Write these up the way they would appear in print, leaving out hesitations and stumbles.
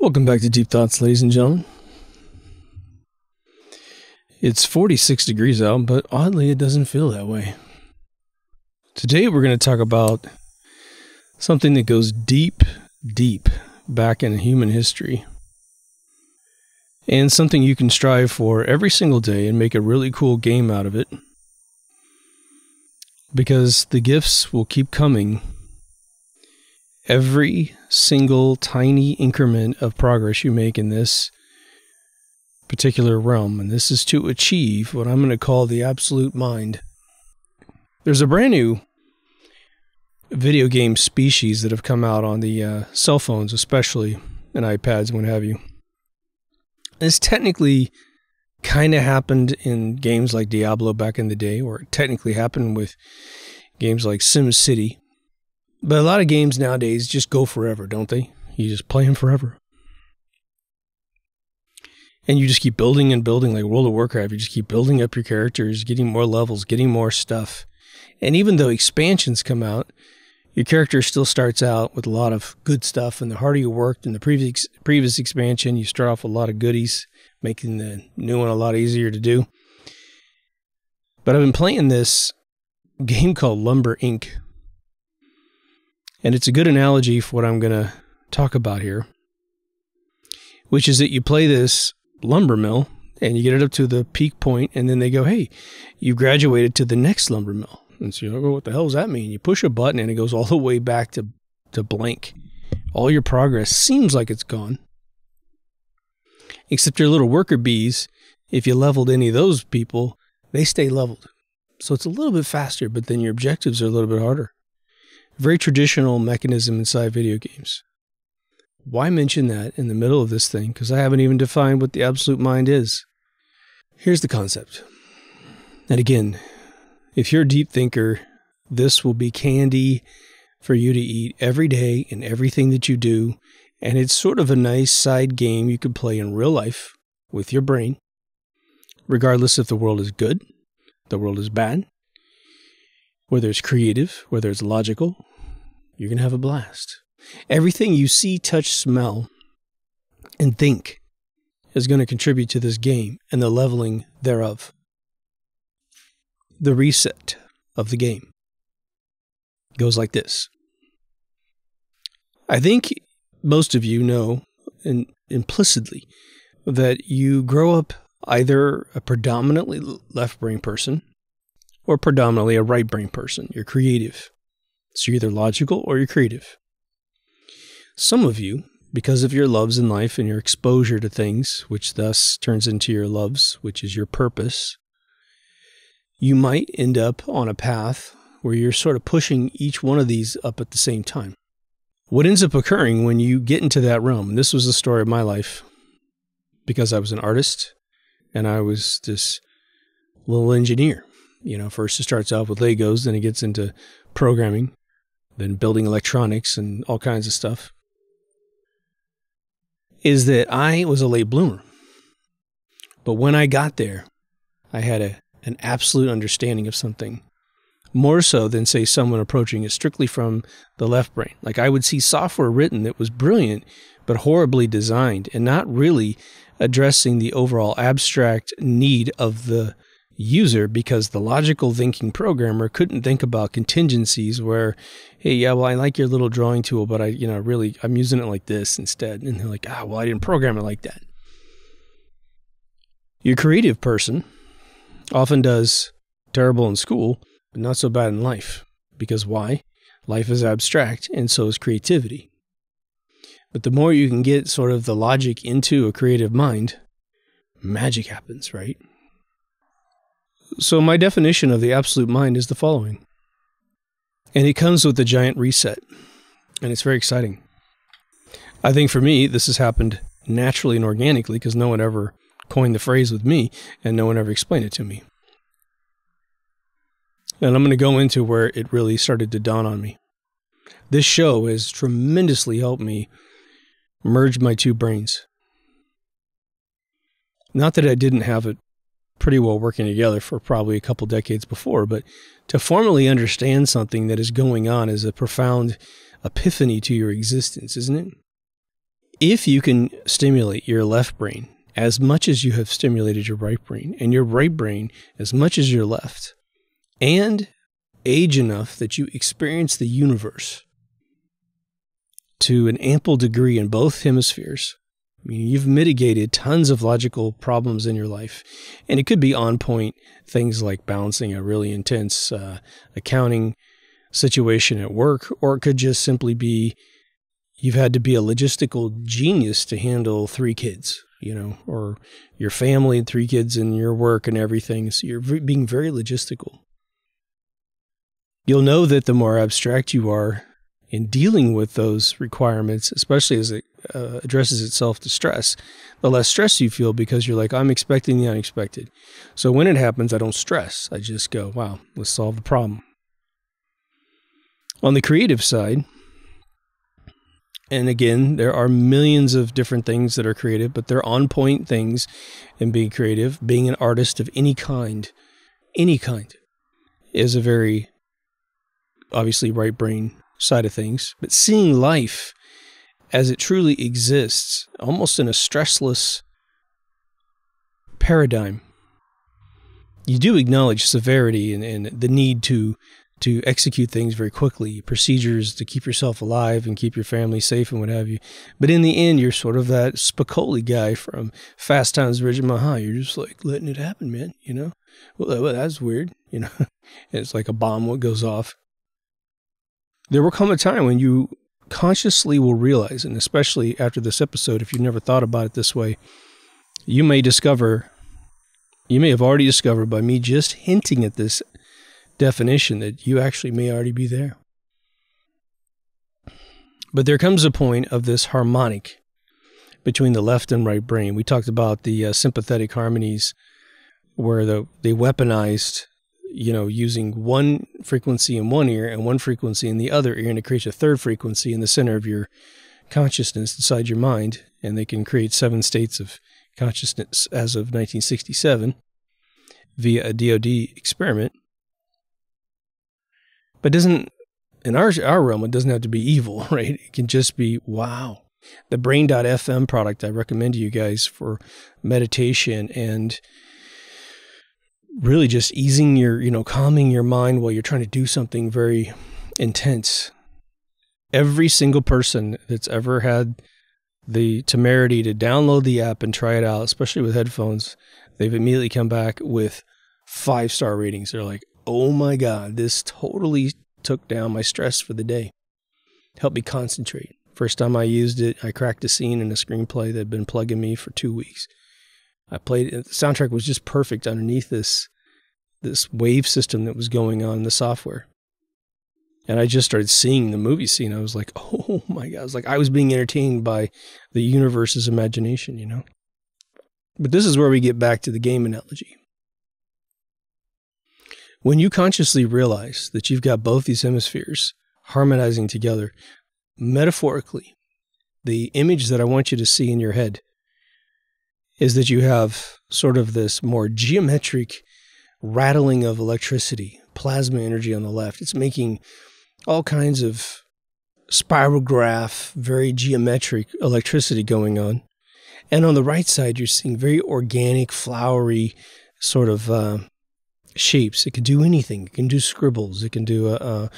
Welcome back to Deep Thoughts, ladies and gentlemen. It's 46 degrees out, but oddly it doesn't feel that way. Today we're going to talk about something that goes deep, deep back in human history. And something you can strive for every single day and make a really cool game out of it. Because the gifts will keep coming. Every single tiny increment of progress you make in this particular realm, and this is to achieve what I'm going to call the absolute mind. There's a brand new video game species that have come out on the cell phones, especially, and iPads and what have you. This technically kind of happened in games like Diablo back in the day, or it technically happened with games like SimCity. But a lot of games nowadays just go forever, don't they? You just play them forever. And you just keep building and building, like World of Warcraft. You just keep building up your characters, getting more levels, getting more stuff. And even though expansions come out, your character still starts out with a lot of good stuff. And the harder you worked in the previous expansion, you start off with a lot of goodies, making the new one a lot easier to do. But I've been playing this game called Lumber Inc. And it's a good analogy for what I'm going to talk about here, which is that you play this lumber mill and you get it up to the peak point, and then they go, hey, you graduated to the next lumber mill. And so you go, what the hell does that mean? You push a button and it goes all the way back to blank. All your progress seems like it's gone. Except your little worker bees, if you leveled any of those people, they stay leveled. So it's a little bit faster, but then your objectives are a little bit harder. Very traditional mechanism inside video games. Why mention that in the middle of this thing? Because I haven't even defined what the absolute mind is. Here's the concept. And again, if you're a deep thinker, this will be candy for you to eat every day in everything that you do. And it's sort of a nice side game you could play in real life with your brain, regardless if the world is good, the world is bad, whether it's creative, whether it's logical, you're going to have a blast. Everything you see, touch, smell, and think is going to contribute to this game and the leveling thereof. The reset of the game goes like this. I think most of you know implicitly that you grow up either a predominantly left brain person or predominantly a right brain person. You're creative. So you're either logical or you're creative. Some of you, because of your loves in life and your exposure to things, which thus turns into your loves, which is your purpose, you might end up on a path where you're sort of pushing each one of these up at the same time. What ends up occurring when you get into that realm, and this was the story of my life, because I was an artist and I was this little engineer. You know, first it starts out with Legos, then it gets into programming, then building electronics and all kinds of stuff, is that I was a late bloomer. But when I got there, I had an absolute understanding of something, more so than, say, someone approaching it strictly from the left brain. Like I would see software written that was brilliant, but horribly designed and not really addressing the overall abstract need of the user, because the logical thinking programmer couldn't think about contingencies where, hey, yeah, well, I like your little drawing tool, but I'm using it like this instead. And they're like, well, I didn't program it like that. Your creative person often does terrible in school, but not so bad in life. Because why? Life is abstract, and so is creativity. But the more you can get sort of the logic into a creative mind, magic happens, right? So my definition of the absolute mind is the following. And it comes with a giant reset. And it's very exciting. I think for me, this has happened naturally and organically because no one ever coined the phrase with me and no one ever explained it to me. And I'm going to go into where it really started to dawn on me. This show has tremendously helped me merge my two brains. Not that I didn't have it pretty well working together for probably a couple decades before, but to formally understand something that is going on is a profound epiphany to your existence, isn't it? If you can stimulate your left brain as much as you have stimulated your right brain, and your right brain as much as your left, and age enough that you experience the universe to an ample degree in both hemispheres, I mean, you've mitigated tons of logical problems in your life. And it could be on point things like balancing a really intense accounting situation at work, or it could just simply be you've had to be a logistical genius to handle 3 kids, you know, or your family and 3 kids and your work and everything. So you're being very logistical. You'll know that the more abstract you are in dealing with those requirements, especially as it addresses itself to stress, the less stress you feel, because you're like, I'm expecting the unexpected. So when it happens, I don't stress. I just go, wow, let's solve the problem. On the creative side, and again, there are millions of different things that are creative, but they're on-point things in being creative. Being an artist of any kind, is a very, obviously, right brain side of things. But seeing life as it truly exists, almost in a stressless paradigm, you do acknowledge severity and the need to execute things very quickly, procedures to keep yourself alive and keep your family safe and what have you. But in the end, you're sort of that Spicoli guy from Fast Times at Ridgemont High. You're just like letting it happen, man, you know? Well, that's weird, you know? It's like a bomb what goes off. There will come a time when you consciously will realize, and especially after this episode, if you've never thought about it this way, you may have already discovered by me just hinting at this definition that you actually may already be there. But there comes a point of this harmonic between the left and right brain. We talked about the sympathetic harmonies where they weaponized, you know, using one frequency in one ear and one frequency in the other ear, and it creates a third frequency in the center of your consciousness inside your mind, and they can create 7 states of consciousness as of 1967 via a DoD experiment. But in our realm, it doesn't have to be evil, right? It can just be, wow. The Brain.fm product I recommend to you guys for meditation and really just easing calming your mind while you're trying to do something very intense. Every single person that's ever had the temerity to download the app and try it out, especially with headphones, they've immediately come back with 5-star ratings. They're like, oh my God, this totally took down my stress for the day. Helped me concentrate. First time I used it, I cracked a scene in a screenplay that had been plugging me for 2 weeks. I played it. The soundtrack was just perfect underneath this wave system that was going on in the software. And I just started seeing the movie scene. I was like, oh my God. It was like I was being entertained by the universe's imagination, you know? But this is where we get back to the game analogy. When you consciously realize that you've got both these hemispheres harmonizing together, metaphorically, the image that I want you to see in your head is that you have sort of this more geometric rattling of electricity, plasma energy on the left. It's making all kinds of spiral graph, very geometric electricity going on. And on the right side, you're seeing very organic, flowery sort of shapes. It can do anything. It can do scribbles. It can do a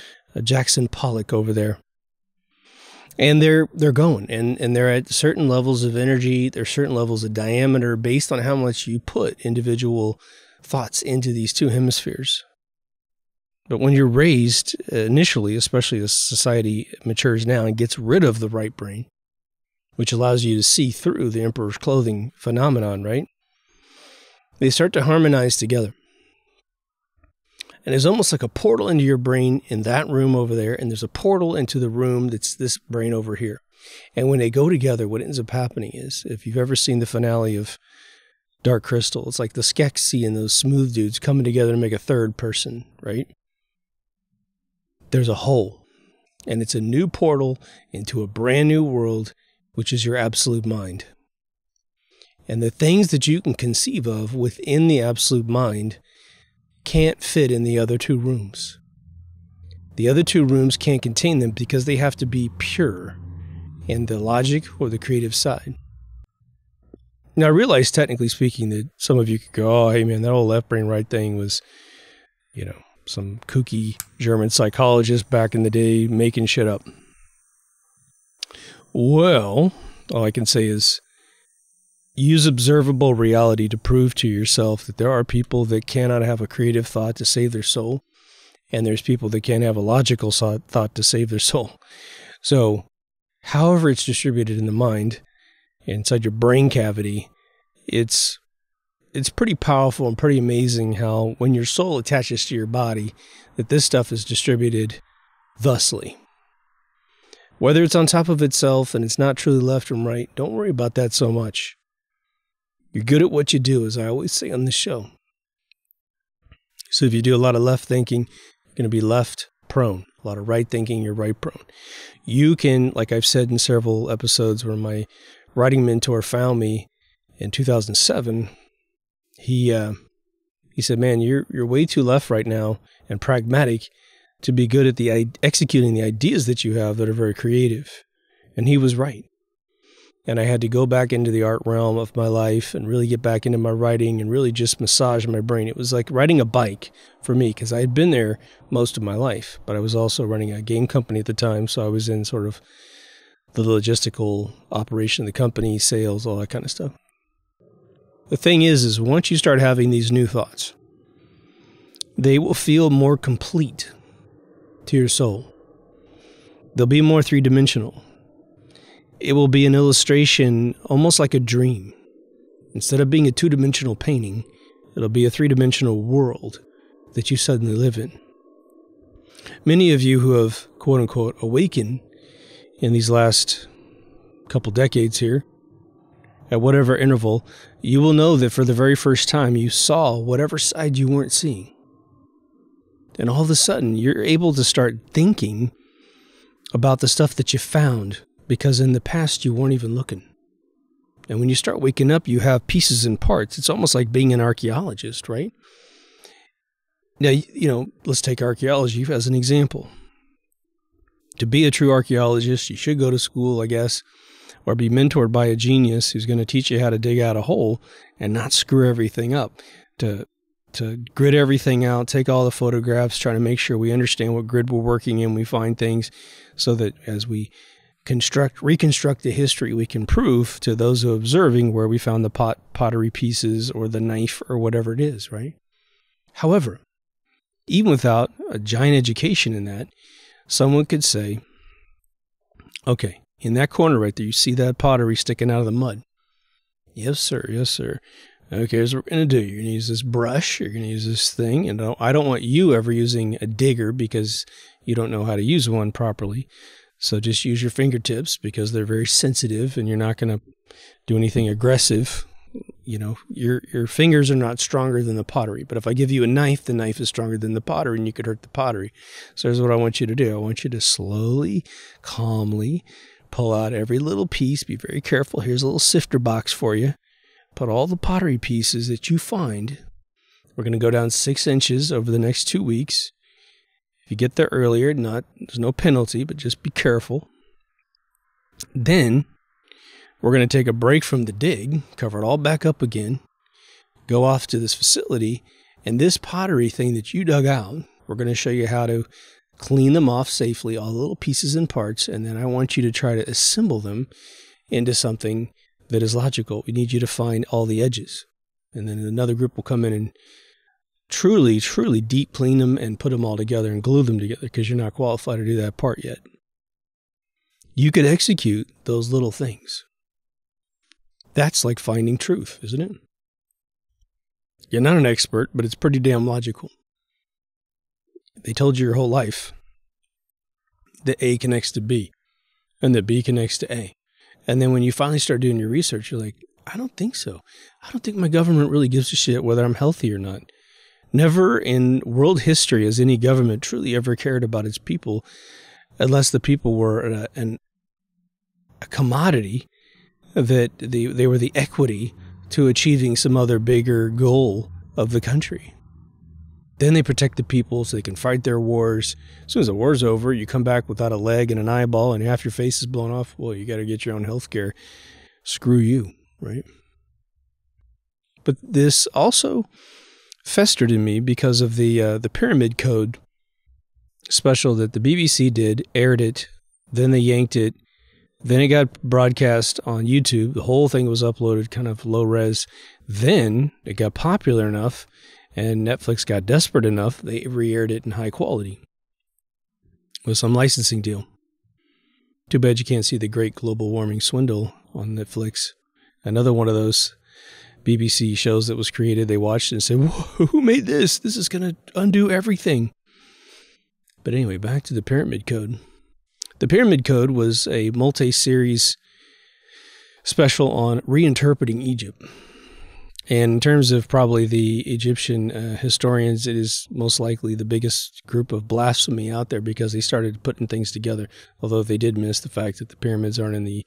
Jackson Pollock over there. And they're going, and they're at certain levels of energy. There's certain levels of diameter based on how much you put individual thoughts into these 2 hemispheres. But when you're raised initially, especially as society matures now and gets rid of the right brain, which allows you to see through the emperor's clothing phenomenon, right? They start to harmonize together. And there's almost like a portal into your brain in that room over there, and there's a portal into the room that's this brain over here. And when they go together, what ends up happening is, if you've ever seen the finale of Dark Crystal, it's like the Skeksis and those smooth dudes coming together to make a third person, right? There's a hole, and it's a new portal into a brand new world, which is your absolute mind. And the things that you can conceive of within the absolute mind can't fit in the other 2 rooms. The other 2 rooms can't contain them because they have to be pure and the logic or the creative side. Now, I realize, technically speaking, that some of you could go, oh, hey, man, that whole left brain, right thing was, some kooky German psychologist back in the day making shit up. Well, all I can say is use observable reality to prove to yourself that there are people that cannot have a creative thought to save their soul, and there's people that can't have a logical thought to save their soul. So, however it's distributed in the mind, inside your brain cavity, it's pretty powerful and pretty amazing how when your soul attaches to your body, that this stuff is distributed thusly. Whether it's on top of itself and it's not truly left and right, don't worry about that so much. You're good at what you do, as I always say on this show. So if you do a lot of left thinking, you're going to be left prone. A lot of right thinking, you're right prone. You can, like I've said in several episodes where my writing mentor found me in 2007, he said, man, you're way too left right now and pragmatic to be good at executing the ideas that you have that are very creative. And he was right. And I had to go back into the art realm of my life and really get back into my writing and really just massage my brain. It was like riding a bike for me, because I had been there most of my life, but I was also running a game company at the time. So I was in sort of the logistical operation of the company, sales, all that kind of stuff. The thing is once you start having these new thoughts, they will feel more complete to your soul. They'll be more three-dimensional. It will be an illustration, almost like a dream. Instead of being a two-dimensional painting, it'll be a three-dimensional world that you suddenly live in. Many of you who have, quote-unquote, awakened in these last couple decades here, at whatever interval, you will know that for the very first time you saw whatever side you weren't seeing. And all of a sudden, you're able to start thinking about the stuff that you found, because in the past you weren't even looking. And when you start waking up, you have pieces and parts. It's almost like being an archaeologist, right? Now, let's take archaeology as an example. To be a true archaeologist, you should go to school, I guess, or be mentored by a genius who's going to teach you how to dig out a hole and not screw everything up, to grid everything out, take all the photographs, try to make sure we understand what grid we're working in, we find things so that as we reconstruct the history, we can prove to those who are observing where we found the pottery pieces or the knife or whatever it is, right? However, even without a giant education in that, someone could say, okay, in that corner right there, you see that pottery sticking out of the mud? Yes, sir. Yes, sir. Okay, here's what we're going to do. You're going to use this brush. You're going to use this thing. And I don't want you ever using a digger because you don't know how to use one properly. So just use your fingertips because they're very sensitive and you're not going to do anything aggressive. Your fingers are not stronger than the pottery. But if I give you a knife, the knife is stronger than the pottery and you could hurt the pottery. So here's what I want you to do. I want you to slowly, calmly pull out every little piece. Be very careful. Here's a little sifter box for you. Put all the pottery pieces that you find. We're going to go down 6 inches over the next 2 weeks. If you get there earlier, there's no penalty, but just be careful. Then we're going to take a break from the dig, cover it all back up again, go off to this facility, and this pottery thing that you dug out, we're going to show you how to clean them off safely, all the little pieces and parts, and then I want you to try to assemble them into something that is logical. We need you to find all the edges. And then another group will come in and truly, truly deep clean them and put them all together and glue them together because you're not qualified to do that part yet. You could execute those little things. That's like finding truth, isn't it? You're not an expert, but it's pretty damn logical. They told you your whole life that A connects to B and that B connects to A. And then when you finally start doing your research, you're like, I don't think so. I don't think my government really gives a shit whether I'm healthy or not. Never in world history has any government truly ever cared about its people unless the people were a commodity, that they were the equity to achieving some other bigger goal of the country. Then they protect the people so they can fight their wars. As soon as the war's over, you come back without a leg and an eyeball and half your face is blown off. Well, you got to get your own health care. Screw you, right? But this also festered in me because of the Pyramid Code special that the BBC did, aired it, then they yanked it, then it got broadcast on YouTube. The whole thing was uploaded kind of low res. Then it got popular enough and Netflix got desperate enough, they re-aired it in high quality with some licensing deal. Too bad you can't see The Great Global Warming Swindle on Netflix. Another one of those BBC shows that was created. They watched it and said, who made this? This is going to undo everything. But anyway, back to the Pyramid Code. The Pyramid Code was a multi-series special on reinterpreting Egypt. And in terms of probably the Egyptian historians, it is most likely the biggest group of blasphemy out there because they started putting things together, although they did miss the fact that the pyramids aren't in the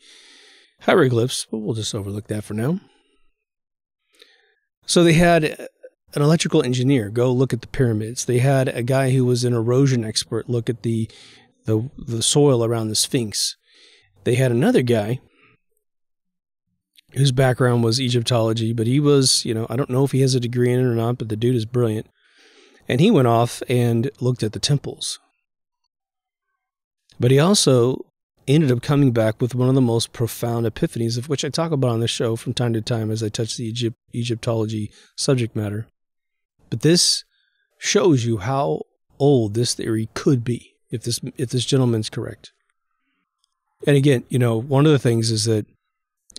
hieroglyphs, but we'll just overlook that for now. So they had an electrical engineer go look at the pyramids. They had a guy who was an erosion expert look at the soil around the Sphinx. They had another guy whose background was Egyptology, but he was, I don't know if he has a degree in it or not, but the dude is brilliant. And he went off and looked at the temples. But he also ended up coming back with one of the most profound epiphanies, of which I talk about on this show from time to time as I touch the Egyptology subject matter. But this shows you how old this theory could be, if this gentleman's correct. And again, one of the things is that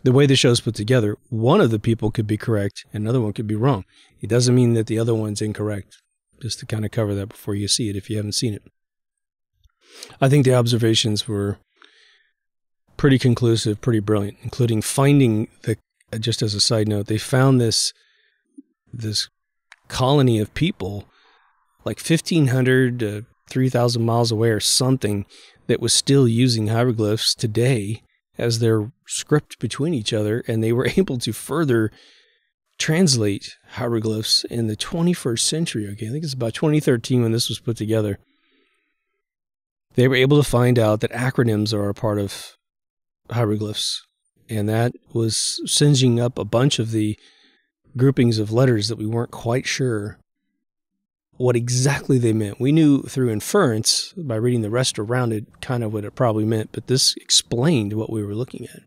the way the show's put together, one of the people could be correct and another one could be wrong. It doesn't mean that the other one's incorrect, just to kind of cover that before you see it if you haven't seen it. I think the observations were pretty conclusive, pretty brilliant, including finding just as a side note, they found this colony of people like 1,500 to 3,000 miles away or something that was still using hieroglyphs today as their script between each other, and they were able to further translate hieroglyphs in the 21st century. Okay, I think it's about 2013 when this was put together. They were able to find out that acronyms are a part of hieroglyphs, and that was singeing up a bunch of the groupings of letters that we weren't quite sure what exactly they meant. We knew through inference, by reading the rest around it, kind of what it probably meant, but this explained what we were looking at.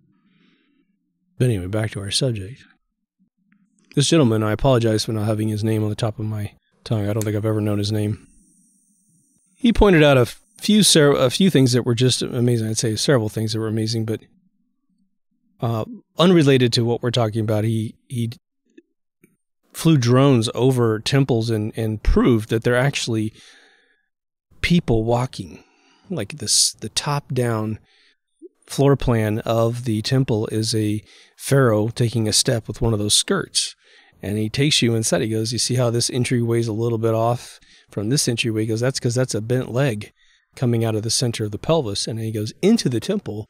But anyway, back to our subject. This gentleman, I apologize for not having his name on the top of my tongue. I don't think I've ever known his name. He pointed out a few things that were just amazing. I'd say several things that were amazing, but unrelated to what we're talking about, he flew drones over temples and proved that they're actually people walking. Like the top-down floor plan of the temple is a pharaoh taking a step with one of those skirts. And he takes you inside. He goes, you see how this entryway's a little bit off from this entryway? He goes, that's because that's a bent leg coming out of the center of the pelvis. And then he goes into the temple.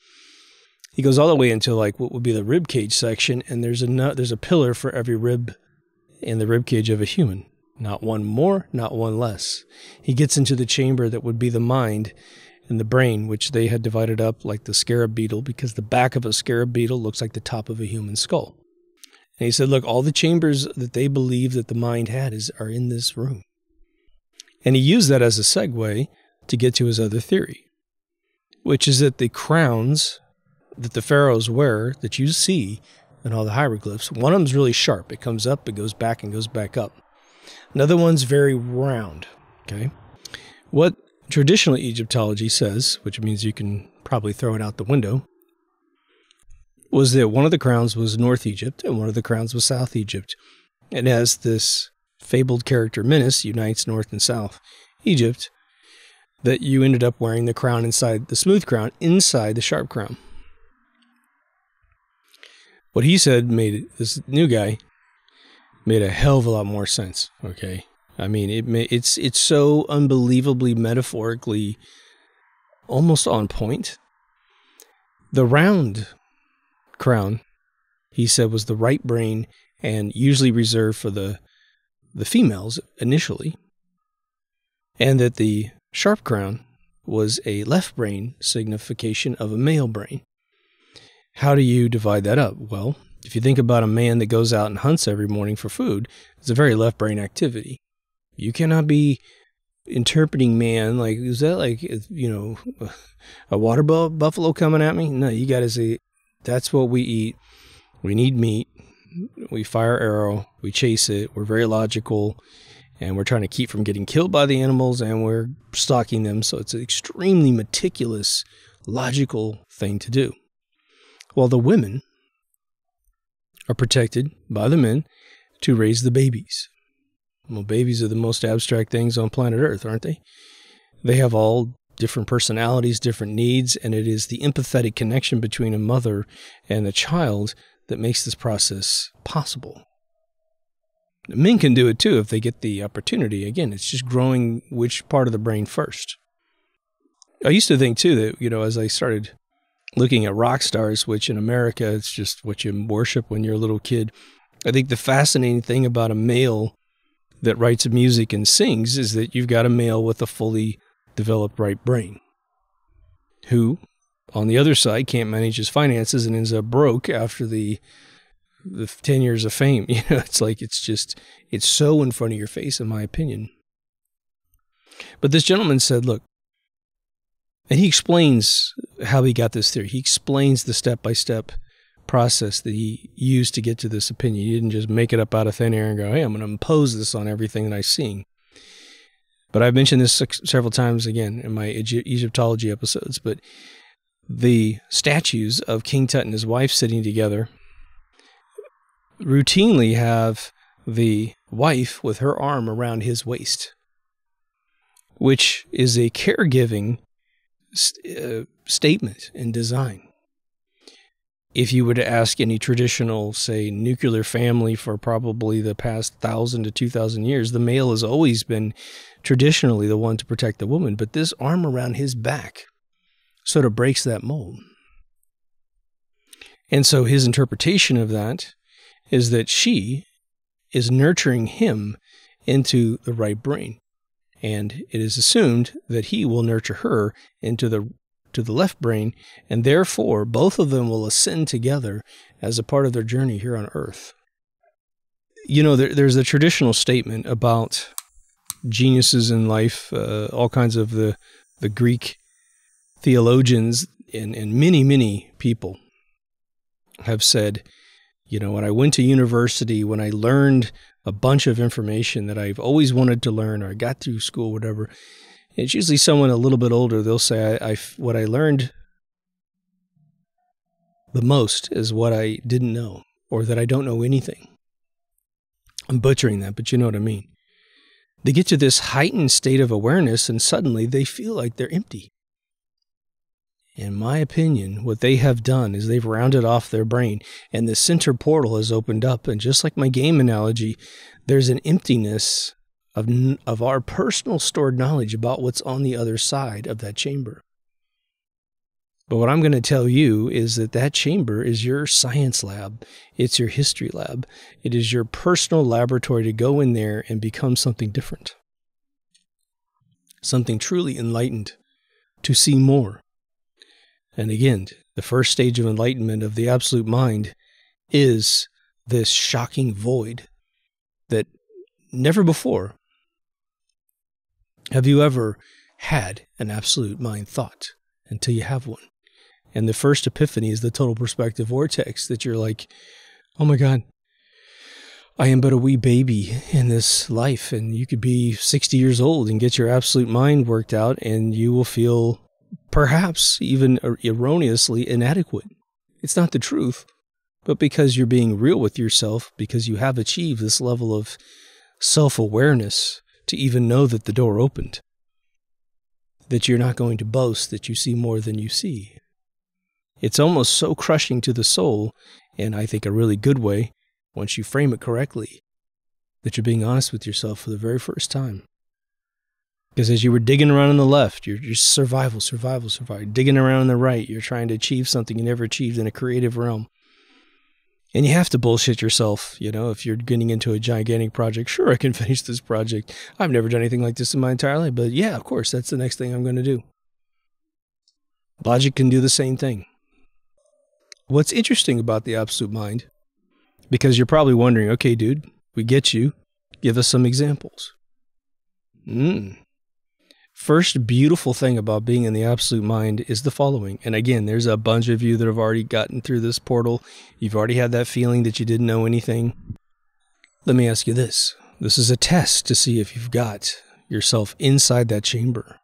He goes all the way into like what would be the rib cage section, and there's a pillar for every rib in the rib cage of a human. Not one more, not one less. He gets into the chamber that would be the mind and the brain, which they had divided up like the scarab beetle, because the back of a scarab beetle looks like the top of a human skull. And he said, look, all the chambers that they believe that the mind had are in this room. And he used that as a segue to get to his other theory, which is that the crowns that the pharaohs wear that you see in all the hieroglyphs, one of them's really sharp. It comes up, it goes back, and goes back up. Another one's very round. Okay, what traditional Egyptology says, which means you can probably throw it out the window, was that one of the crowns was North Egypt and one of the crowns was South Egypt. And as this fabled character Menace unites North and South Egypt, that you ended up wearing the crown inside, the smooth crown inside the sharp crown. What he said this new guy made a hell of a lot more sense, okay? I mean, it's so unbelievably metaphorically almost on point. The round crown, he said, was the right brain and usually reserved for the females initially. and that the sharp crown was a left brain signification of a male brain. How do you divide that up? Well, if you think about a man that goes out and hunts every morning for food, it's a very left brain activity. You cannot be interpreting man like, is that like, a water buffalo coming at me? No, you got to say, that's what we eat. We need meat. We fire arrow. We chase it. We're very logical. And we're trying to keep from getting killed by the animals, and we're stalking them. So it's an extremely meticulous, logical thing to do. While the women are protected by the men to raise the babies. Well, babies are the most abstract things on planet Earth, aren't they? They have all different personalities, different needs, and it is the empathetic connection between a mother and the child that makes this process possible. Men can do it too if they get the opportunity. Again, it's just growing which part of the brain first. I used to think too that, as I started looking at rock stars, which in America, it's just what you worship when you're a little kid. I think the fascinating thing about a male that writes music and sings is that you've got a male with a fully developed right brain who, on the other side, can't manage his finances and ends up broke after the 10 years of fame. It's like, it's so in front of your face, in my opinion. But this gentleman said, look, and he explains how he got this theory. He explains the step-by-step process that he used to get to this opinion. He didn't just make it up out of thin air and go, hey, I'm going to impose this on everything that I see. But I've mentioned this several times again in my Egyptology episodes, but the statues of King Tut and his wife sitting together routinely have the wife with her arm around his waist, which is a caregiving statement and design. If you were to ask any traditional, say, nuclear family for probably the past 1,000 to 2,000 years, the male has always been traditionally the one to protect the woman, but this arm around his back sort of breaks that mold. And so his interpretation of that is that she is nurturing him into the right brain. And it is assumed that he will nurture her into the left brain, and therefore both of them will ascend together as a part of their journey here on Earth. There's a traditional statement about geniuses in life, all kinds of the Greek theologians and many, many people have said, when I went to university, when I learned a bunch of information that I've always wanted to learn, or I got through school, whatever, it's usually someone a little bit older. They'll say, what I learned the most is what I didn't know, or that I don't know anything. I'm butchering that, but you know what I mean. They get to this heightened state of awareness, and suddenly they feel like they're empty. In my opinion, what they have done is they've rounded off their brain, and the center portal has opened up. And just like my game analogy, there's an emptiness of our personal stored knowledge about what's on the other side of that chamber. But what I'm going to tell you is that chamber is your science lab. It's your history lab. It is your personal laboratory to go in there and become something different. Something truly enlightened, to see more. And again, the first stage of enlightenment of the absolute mind is this shocking void that never before have you ever had an absolute mind thought until you have one. And the first epiphany is the total perspective vortex that you're like, oh my God, I am but a wee baby in this life. And you could be 60 years old and get your absolute mind worked out, and you will feel perhaps even erroneously inadequate. It's not the truth, but because you're being real with yourself, because you have achieved this level of self-awareness to even know that the door opened, that you're not going to boast that you see more than you see. It's almost so crushing to the soul, and I think a really good way, once you frame it correctly, that you're being honest with yourself for the very first time. Because as you were digging around on the left, you're survival. Digging around on the right, you're trying to achieve something you never achieved in a creative realm. And you have to bullshit yourself, you know, if you're getting into a gigantic project. Sure, I can finish this project. I've never done anything like this in my entire life, but yeah, of course, that's the next thing I'm going to do. Logic can do the same thing. What's interesting about the absolute mind, because you're probably wondering, okay, dude, we get you. Give us some examples. First beautiful thing about being in the absolute mind is the following. And again, there's a bunch of you that have already gotten through this portal. You've already had that feeling that you didn't know anything. Let me ask you this. This is a test to see if you've got yourself inside that chamber.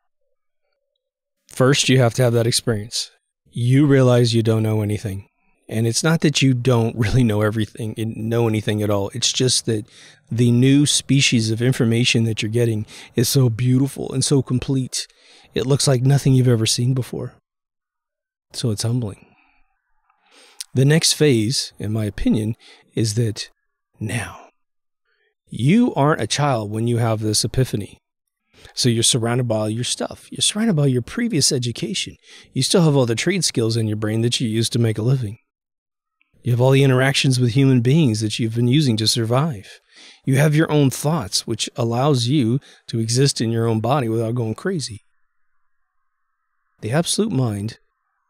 First, you have to have that experience. You realize you don't know anything. And it's not that you don't really know everything, know anything at all. It's just that the new species of information that you're getting is so beautiful and so complete. It looks like nothing you've ever seen before. So it's humbling. The next phase, in my opinion, is that now you aren't a child when you have this epiphany. So you're surrounded by all your stuff. You're surrounded by your previous education. You still have all the trade skills in your brain that you used to make a living. You have all the interactions with human beings that you've been using to survive. You have your own thoughts, which allows you to exist in your own body without going crazy. The absolute mind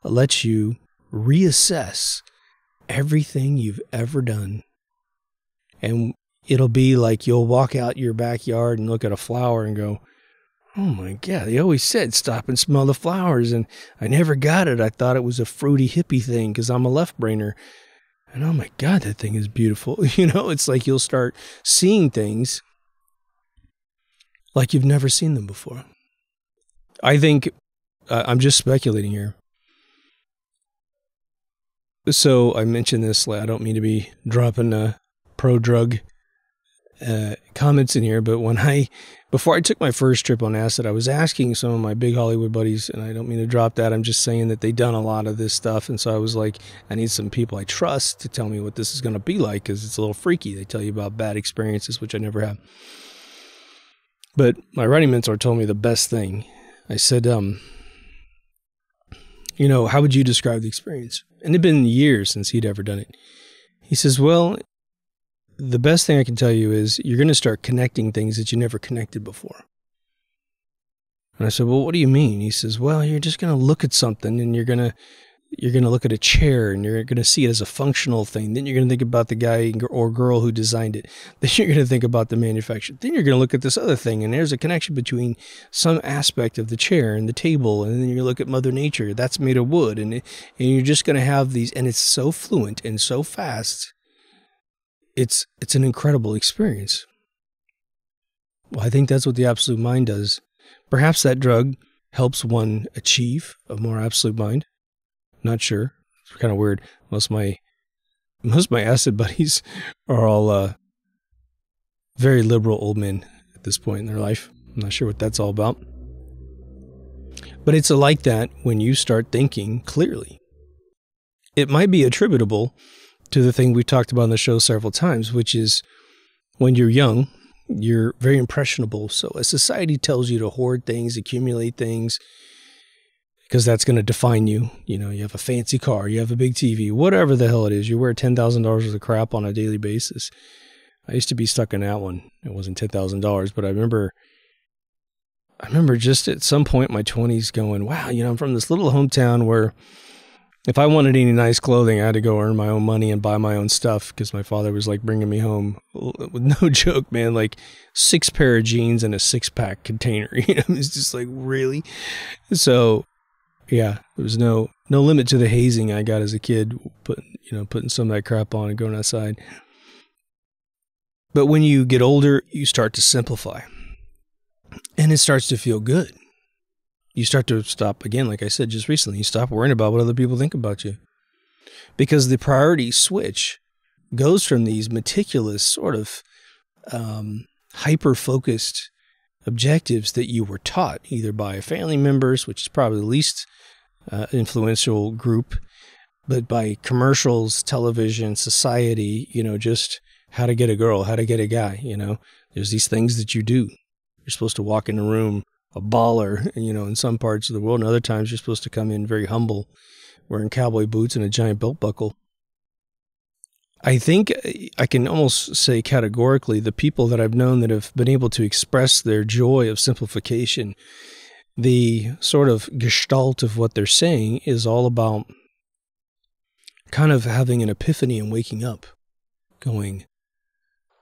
lets you reassess everything you've ever done. And it'll be like you'll walk out your backyard and look at a flower and go, oh my God, they always said stop and smell the flowers. And I never got it. I thought it was a fruity hippie thing because I'm a left-brainer. And oh my God, that thing is beautiful. You know, it's like you'll start seeing things like you've never seen them before. I think, I'm just speculating here. So I mentioned this, I don't mean to be dropping pro-drug comments in here, but before I took my first trip on acid, I was asking some of my big Hollywood buddies, and I don't mean to drop that, I'm just saying that they've done a lot of this stuff, and so I was like, I need some people I trust to tell me what this is going to be like, because it's a little freaky. They tell you about bad experiences, which I never have. But my writing mentor told me the best thing. I said, you know, how would you describe the experience? And it'd been years since he'd ever done it. He says, well, the best thing I can tell you is you're going to start connecting things that you never connected before. And I said, well, what do you mean? He says, well, you're just going to look at something and you're going to look at a chair and you're going to see it as a functional thing. Then you're going to think about the guy or girl who designed it. Then you're going to think about the manufacturer. Then you're going to look at this other thing and there's a connection between some aspect of the chair and the table. And then you look at Mother Nature. That's made of wood. And you're just going to have these, and it's so fluent and so fast. It's an incredible experience. Well, I think that's what the absolute mind does. Perhaps that drug helps one achieve a more absolute mind. Not sure. It's kind of weird. Most of my acid buddies are all very liberal old men at this point in their life. I'm not sure what that's all about. But it's like that when you start thinking clearly. It might be attributable to the thing we've talked about on the show several times, which is when you're young, you're very impressionable. So as society tells you to hoard things, accumulate things, because that's going to define you. You know, you have a fancy car, you have a big TV, whatever the hell it is. You wear $10,000 worth of crap on a daily basis. I used to be stuck in that one. It wasn't $10,000, but I remember just at some point in my 20s going, wow, you know, I'm from this little hometown where if I wanted any nice clothing, I had to go earn my own money and buy my own stuff because my father was like bringing me home with no joke, man, like 6 pair of jeans and a 6-pack container. You know, it's just like, really? So yeah, there was no limit to the hazing I got as a kid, putting some of that crap on and going outside. But when you get older, you start to simplify and it starts to feel good. You start to stop, again, like I said just recently, you stop worrying about what other people think about you. Because the priority switch goes from these meticulous sort of hyper-focused objectives that you were taught, either by family members, which is probably the least influential group, but by commercials, television, society, you know, just how to get a girl, how to get a guy, you know. There's these things that you do. You're supposed to walk in a room a baller, you know, in some parts of the world. And other times you're supposed to come in very humble, wearing cowboy boots and a giant belt buckle. I think I can almost say categorically the people that I've known that have been able to express their joy of simplification, the sort of gestalt of what they're saying is all about kind of having an epiphany and waking up, going,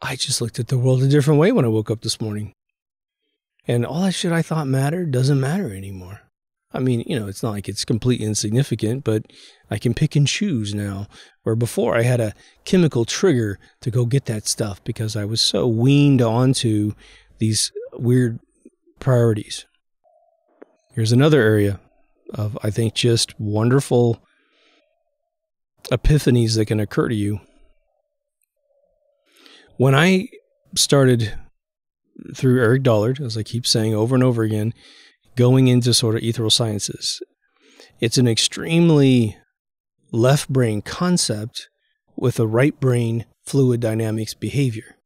I just looked at the world a different way when I woke up this morning. And all that shit I thought mattered doesn't matter anymore. I mean, you know, it's not like it's completely insignificant, but I can pick and choose now, where before I had a chemical trigger to go get that stuff because I was so weaned onto these weird priorities. Here's another area of, I think, just wonderful epiphanies that can occur to you. When I started through Eric Dollard, as I keep saying over and over again, going into sort of ethereal sciences, it's an extremely left brain concept with a right brain fluid dynamics behavior.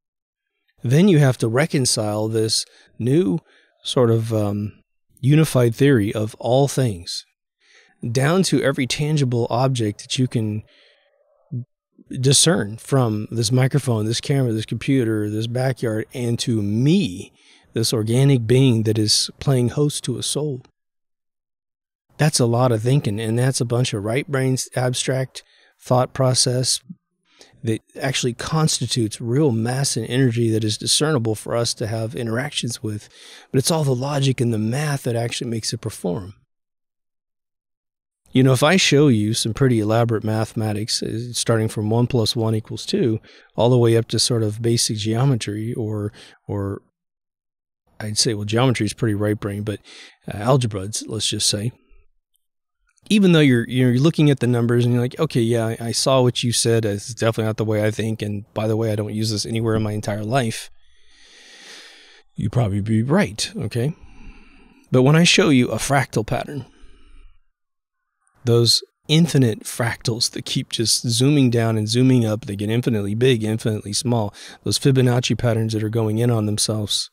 Then you have to reconcile this new sort of unified theory of all things down to every tangible object that you can discern, from this microphone, this camera, this computer, this backyard, and to me, this organic being that is playing host to a soul. That's a lot of thinking, and that's a bunch of right brain abstract thought process that actually constitutes real mass and energy that is discernible for us to have interactions with. But it's all the logic and the math that actually makes it perform. You know, if I show you some pretty elaborate mathematics, starting from 1 + 1 = 2, all the way up to sort of basic geometry, or I'd say, well, geometry is pretty right brain, but algebra, let's just say. Even though you're looking at the numbers and you're like, okay, yeah, I saw what you said. It's definitely not the way I think. And by the way, I don't use this anywhere in my entire life. You'd probably be right, okay? But when I show you a fractal pattern, those infinite fractals that keep just zooming down and zooming up, they get infinitely big, infinitely small, those Fibonacci patterns that are going in on themselves,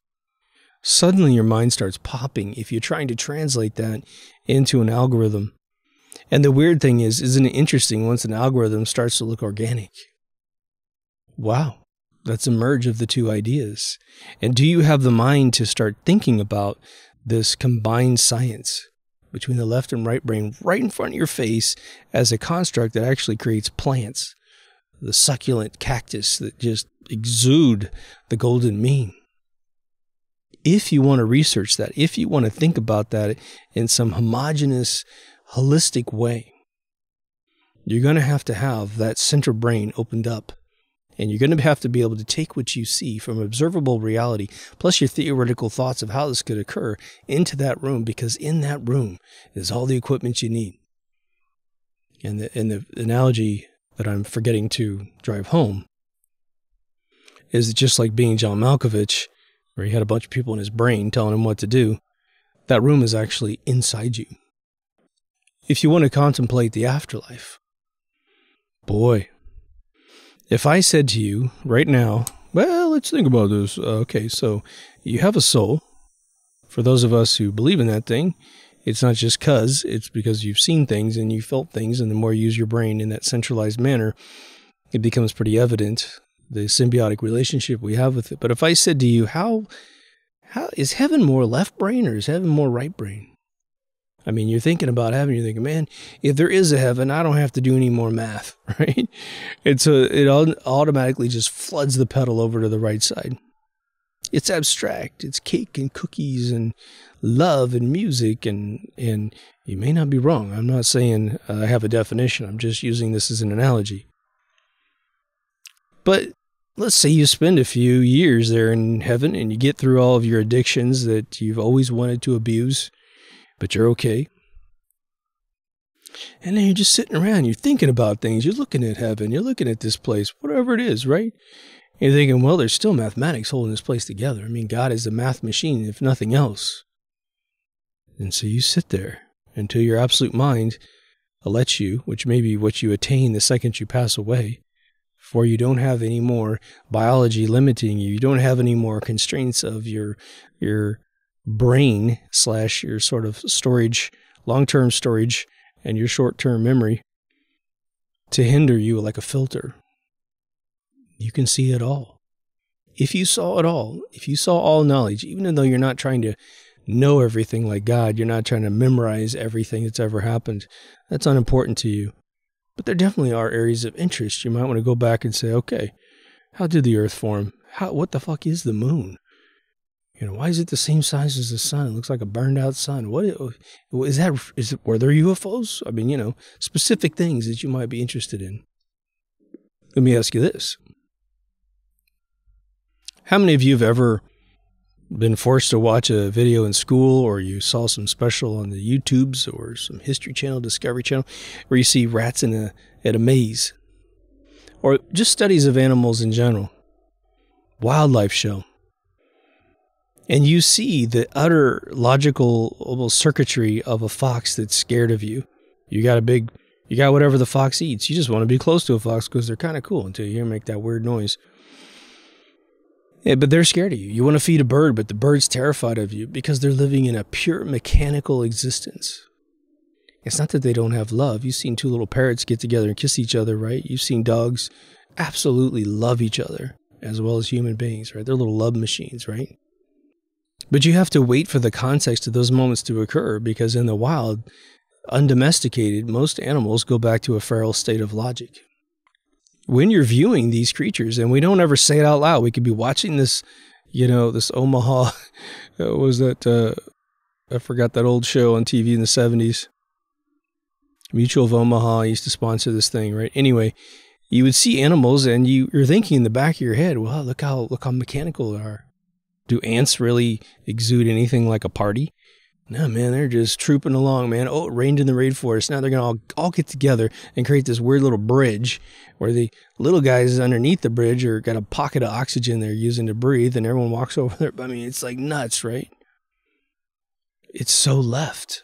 suddenly your mind starts popping if you're trying to translate that into an algorithm. And the weird thing is, isn't it interesting once an algorithm starts to look organic? Wow, that's a merge of the two ideas. And do you have the mind to start thinking about this combined science between the left and right brain right in front of your face as a construct that actually creates plants, the succulent cactus that just exude the golden mean? If you want to research that, if you want to think about that in some homogeneous, holistic way, you're going to have that center brain opened up. And you're going to have to be able to take what you see from observable reality, plus your theoretical thoughts of how this could occur, into that room, because in that room is all the equipment you need. And the analogy that I'm forgetting to drive home is just like being John Malkovich, where he had a bunch of people in his brain telling him what to do. That room is actually inside you. If you want to contemplate the afterlife, boy, if I said to you right now, well, let's think about this. Okay, so you have a soul. For those of us who believe in that thing, it's not just it's because you've seen things and you felt things, and the more you use your brain in that centralized manner, it becomes pretty evident, the symbiotic relationship we have with it. But if I said to you, how is heaven more left brain or is heaven more right brain? I mean, you're thinking about heaven, you're thinking, man, if there is a heaven, I don't have to do any more math, right? And so it automatically just floods the pedal over to the right side. It's abstract. It's cake and cookies and love and music, and you may not be wrong. I'm not saying I have a definition. I'm just using this as an analogy. But let's say you spend a few years there in heaven and you get through all of your addictions that you've always wanted to abuse, but you're okay. And then you're just sitting around, you're thinking about things, you're looking at heaven, you're looking at this place, whatever it is, right? You're thinking, well, there's still mathematics holding this place together. I mean, God is a math machine, if nothing else. And so you sit there until your absolute mind lets you, which may be what you attain the second you pass away, for you don't have any more biology limiting you. You don't have any more constraints of your brain / your sort of storage, long-term storage, and your short-term memory to hinder you like a filter. You can see it all. If you saw it all, if you saw all knowledge, even though you're not trying to know everything like God, you're not trying to memorize everything that's ever happened, that's unimportant to you. But there definitely are areas of interest. You might want to go back and say, okay, how did the earth form? What the fuck is the moon? Why is it the same size as the sun? It looks like a burned out sun. Were there UFOs? I mean, specific things that you might be interested in. Let me ask you this. How many of you have ever been forced to watch a video in school, or you saw some special on the YouTubes or some History Channel, Discovery Channel, where you see rats at a maze, or just studies of animals in general, wildlife show, and you see the utter logical almost circuitry of a fox that's scared of you. You got whatever the fox eats. You just want to be close to a fox because they're kind of cool until you hear them make that weird noise. Yeah, but they're scared of you. You want to feed a bird, but the bird's terrified of you because they're living in a pure mechanical existence. It's not that they don't have love. You've seen two little parrots get together and kiss each other, right? You've seen dogs absolutely love each other as well as human beings, right? They're little love machines, right? But you have to wait for the context of those moments to occur, because in the wild, undomesticated, most animals go back to a feral state of logic. When you're viewing these creatures, and we don't ever say it out loud, we could be watching this, this Omaha, I forgot that old show on TV in the 70s. Mutual of Omaha used to sponsor this thing, right? Anyway, you would see animals and you're thinking in the back of your head, well, look how mechanical they are. Do ants really exude anything like a party? No, man, they're just trooping along, man. Oh, it rained in the rainforest. Now they're going to all get together and create this weird little bridge where the little guys underneath the bridge are got a pocket of oxygen they're using to breathe, and everyone walks over there. I mean, it's like nuts, right? It's so left.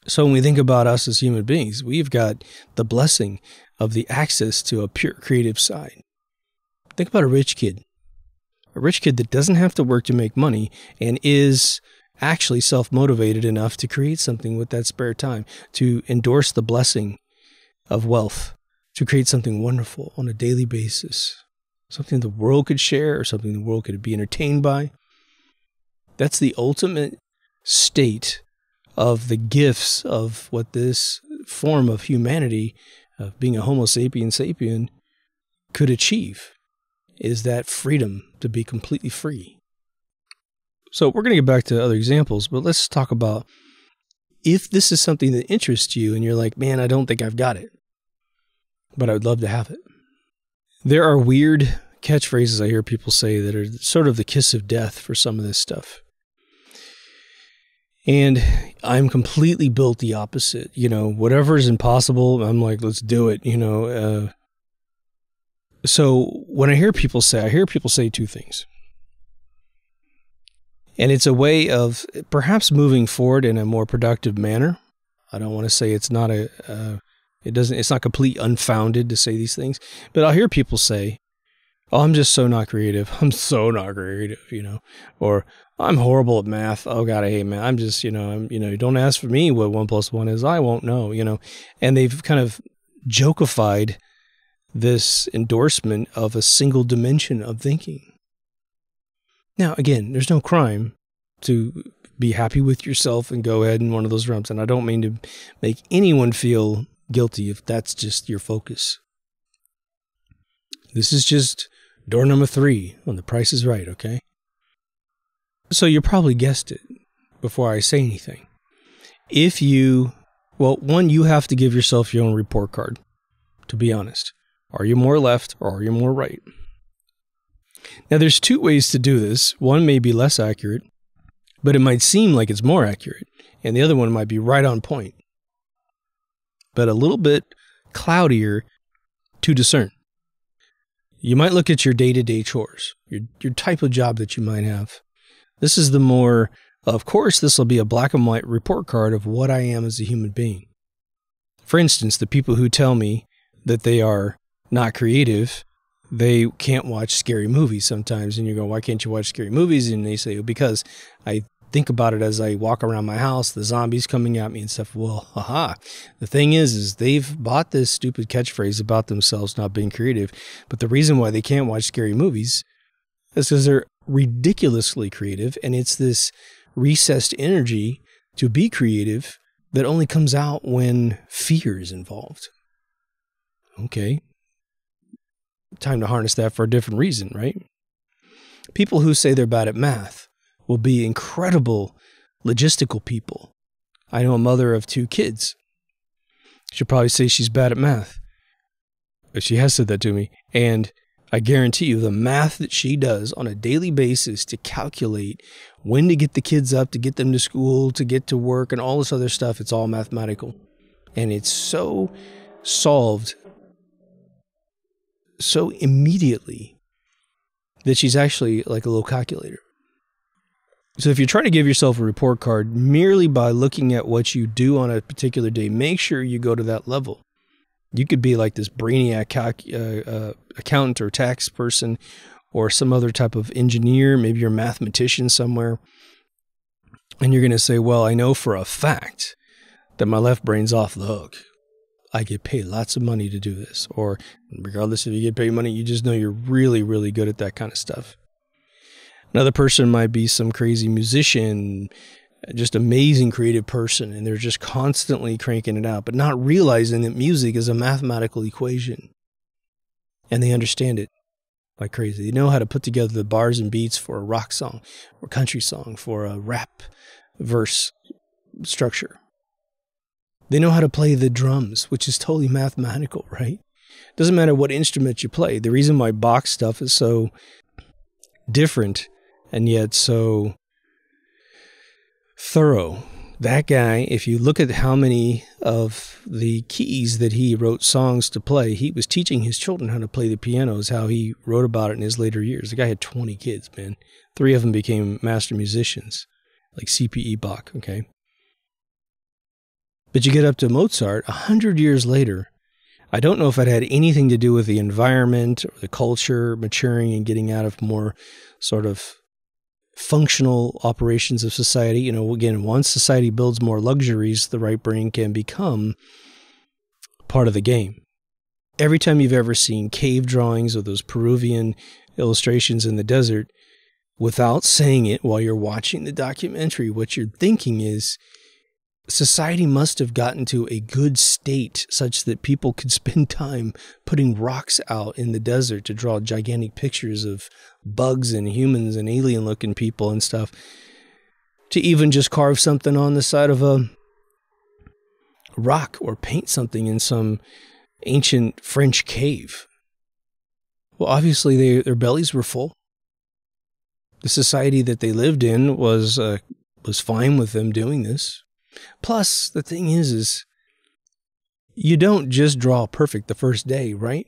So when we think about us as human beings, we've got the blessing of the access to a pure creative side. Think about a rich kid. A rich kid that doesn't have to work to make money and is actually self-motivated enough to create something with that spare time, to endorse the blessing of wealth, to create something wonderful on a daily basis, something the world could share or something the world could be entertained by. That's the ultimate state of the gifts of what this form of humanity, of being a Homo sapien sapien, could achieve, is that freedom to be completely free. So we're going to get back to other examples, but let's talk about if this is something that interests you and you're like, man, I don't think I've got it, but I would love to have it. There are weird catchphrases I hear people say that are sort of the kiss of death for some of this stuff. And I'm completely built the opposite. Whatever is impossible, I'm like, let's do it, So when I hear people say two things. And it's a way of perhaps moving forward in a more productive manner. I don't want to say it's not it's not completely unfounded to say these things, but I'll hear people say, oh, I'm just so not creative. I'm so not creative, or I'm horrible at math. Oh God, I hate math. I'm just, don't ask for me what 1 + 1 is. I won't know, and they've kind of jokeified this endorsement of a single dimension of thinking. Now, again, there's no crime to be happy with yourself and go ahead in one of those realms. And I don't mean to make anyone feel guilty if that's just your focus. This is just door number 3 on The Price is Right, okay? So you probably guessed it before I say anything. One, you have to give yourself your own report card, to be honest. Are you more left or are you more right? Now, there's 2 ways to do this. One may be less accurate, but it might seem like it's more accurate. And the other one might be right on point, but a little bit cloudier to discern. You might look at your day-to-day chores, your type of job that you might have. This is the more, of course, this will be a black and white report card of what I am as a human being. For instance, the people who tell me that they are not creative, they can't watch scary movies sometimes. And you go, why can't you watch scary movies? And they say, because I think about it as I walk around my house, the zombies coming at me and stuff. Well, haha. The thing is they've bought this stupid catchphrase about themselves not being creative. But the reason why they can't watch scary movies is because they're ridiculously creative. And it's this recessed energy to be creative that only comes out when fear is involved. Okay. Time to harness that for a different reason, right? People who say they're bad at math will be incredible logistical people. I know a mother of 2 kids. She'll probably say she's bad at math. But she has said that to me. And I guarantee you the math that she does on a daily basis to calculate when to get the kids up, to get them to school, to get to work, and all this other stuff, it's all mathematical. And it's so solved so immediately that she's actually like a little calculator. So if you're trying to give yourself a report card merely by looking at what you do on a particular day, make sure you go to that level. You could be like this brainiac accountant or tax person or some other type of engineer. Maybe you're a mathematician somewhere. And you're going to say, well, I know for a fact that my left brain's off the hook. I get paid lots of money to do this. Or regardless if you get paid money, you just know you're really, really good at that kind of stuff. Another person might be some crazy musician, just amazing creative person, and they're just constantly cranking it out, but not realizing that music is a mathematical equation. And they understand it like crazy. They know how to put together the bars and beats for a rock song, or country song, for a rap verse structure. They know how to play the drums, which is totally mathematical, right? Doesn't matter what instrument you play. The reason why Bach stuff is so different and yet so thorough. That guy, if you look at how many of the keys that he wrote songs to play, he was teaching his children how to play the piano, is how he wrote about it in his later years. The guy had 20 kids, man. 3 of them became master musicians, like C.P.E. Bach, okay? But you get up to Mozart, 100 years later. I don't know if it had anything to do with the environment or the culture maturing and getting out of more sort of functional operations of society. You know, again, once society builds more luxuries, the right brain can become part of the game. Every time you've ever seen cave drawings or those Peruvian illustrations in the desert, without saying it while you're watching the documentary, what you're thinking is, society must have gotten to a good state such that people could spend time putting rocks out in the desert to draw gigantic pictures of bugs and humans and alien-looking people and stuff, to even just carve something on the side of a rock or paint something in some ancient French cave. Well, obviously their bellies were full. The society that they lived in was fine with them doing this. Plus, the thing is you don't just draw perfect the first day, right?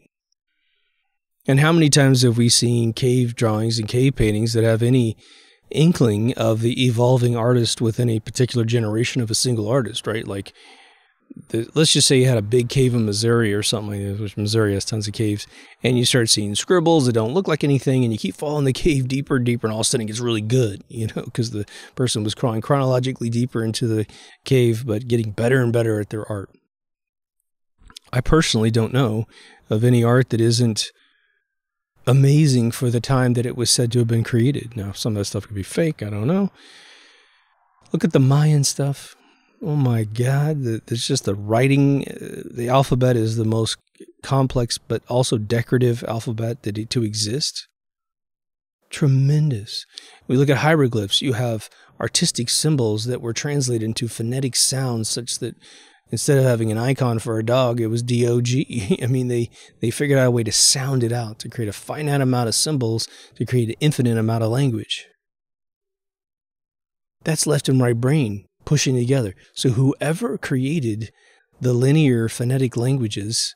And how many times have we seen cave drawings and cave paintings that have any inkling of the evolving artist within a particular generation of a single artist, right? Like, let's just say you had a big cave in Missouri or something like that, which Missouri has tons of caves, and you start seeing scribbles that don't look like anything, and you keep following the cave deeper and deeper, and all of a sudden it gets really good, you know, because the person was crawling chronologically deeper into the cave, but getting better and better at their art. I personally don't know of any art that isn't amazing for the time that it was said to have been created. Now, some of that stuff could be fake, I don't know. Look at the Mayan stuff. Oh my God, there's just the writing. The alphabet is the most complex but also decorative alphabet to exist. Tremendous. We look at hieroglyphs. You have artistic symbols that were translated into phonetic sounds such that instead of having an icon for a dog, it was D-O-G. I mean, they figured out a way to sound it out, to create a finite amount of symbols, to create an infinite amount of language. That's left and right brain pushing together. So whoever created the linear phonetic languages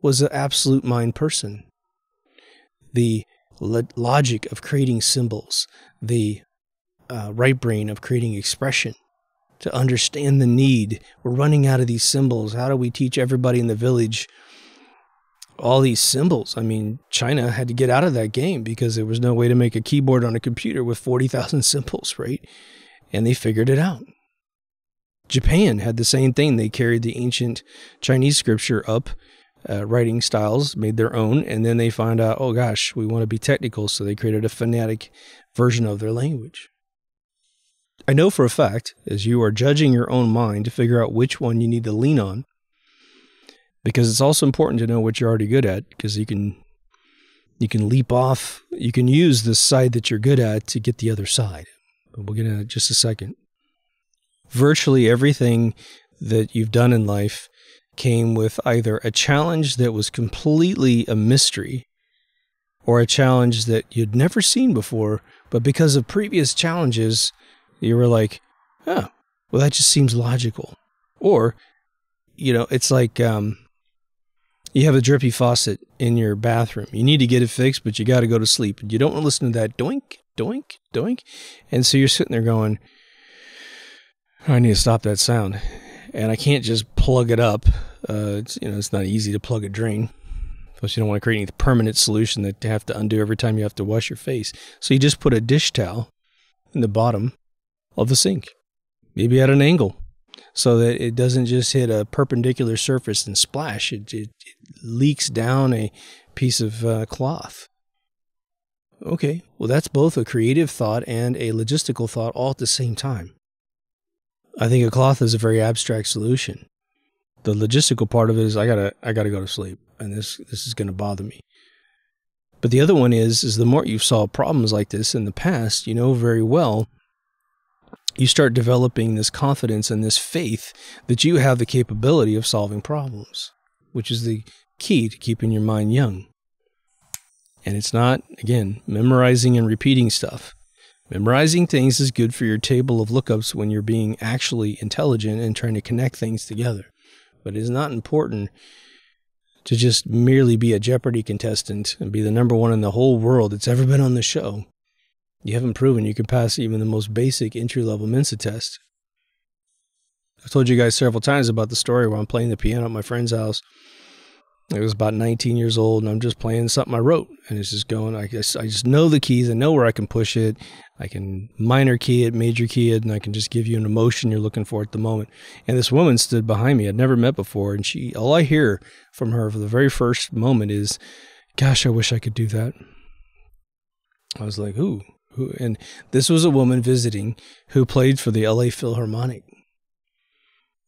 was an absolute mind person. The logic of creating symbols, the right brain of creating expression, to understand the need. We're running out of these symbols. How do we teach everybody in the village all these symbols? I mean, China had to get out of that game because there was no way to make a keyboard on a computer with 40,000 symbols, right? and they figured it out. Japan had the same thing. They carried the ancient Chinese scripture up, writing styles, made their own, and then they found out, oh gosh, we want to be technical, so they created a phonetic version of their language. I know for a fact, as you are judging your own mind to figure out which one you need to lean on, because it's also important to know what you're already good at, because you can leap off, you can use the side that you're good at to get the other side. But we'll get into that in just a second. Virtually everything that you've done in life came with either a challenge that was completely a mystery or a challenge that you'd never seen before, but because of previous challenges, you were like, oh, well, that just seems logical. Or, it's like you have a drippy faucet in your bathroom. You need to get it fixed, but you got to go to sleep. You don't want to listen to that doink, doink, doink. And so you're sitting there going, I need to stop that sound. And I can't just plug it up. It's not easy to plug a drain. Plus, you don't want to create any permanent solution that you have to undo every time you have to wash your face. So you just put a dish towel in the bottom of the sink, maybe at an angle, so that it doesn't just hit a perpendicular surface and splash. It leaks down a piece of cloth. Okay, well, that's both a creative thought and a logistical thought all at the same time. I think a cloth is a very abstract solution. The logistical part of it is I gotta go to sleep, and this is going to bother me. But the other one is the more you've solved problems like this in the past, you know very well, you start developing this confidence and this faith that you have the capability of solving problems, which is the key to keeping your mind young. And it's not, again, memorizing and repeating stuff. Memorizing things is good for your table of lookups when you're being actually intelligent and trying to connect things together. But it is not important to just merely be a Jeopardy contestant and be the number one in the whole world that's ever been on the show. You haven't proven you can pass even the most basic entry-level Mensa test. I've told you guys several times about the story where I'm playing the piano at my friend's house. I was about 19 years old, and I'm just playing something I wrote. And it's just going, I just know the keys. I know where I can push it. I can minor key it, major key it, and I can just give you an emotion you're looking for at the moment. And this woman stood behind me I'd never met before, and all I hear from her for the very first moment is, gosh, I wish I could do that. I was like, ooh. And this was a woman visiting who played for the LA Philharmonic.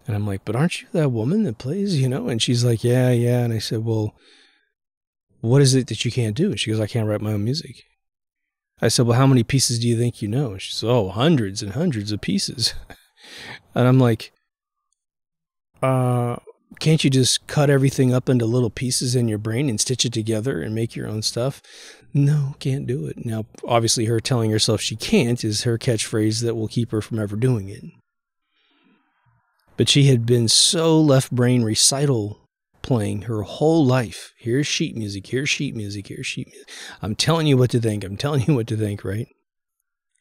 And I'm like, but aren't you that woman that plays, And she's like, yeah. And I said, well, what is it that you can't do? And she goes, I can't write my own music. I said, well, how many pieces do you think you know? And she said, oh, hundreds and hundreds of pieces. And I'm like, can't you just cut everything up into little pieces in your brain and stitch it together and make your own stuff? No, can't do it. Now, obviously, her telling herself she can't is her catchphrase that will keep her from ever doing it. But she had been so left brain recital playing her whole life. Here's sheet music, here's sheet music, here's sheet music. I'm telling you what to think. I'm telling you what to think, right?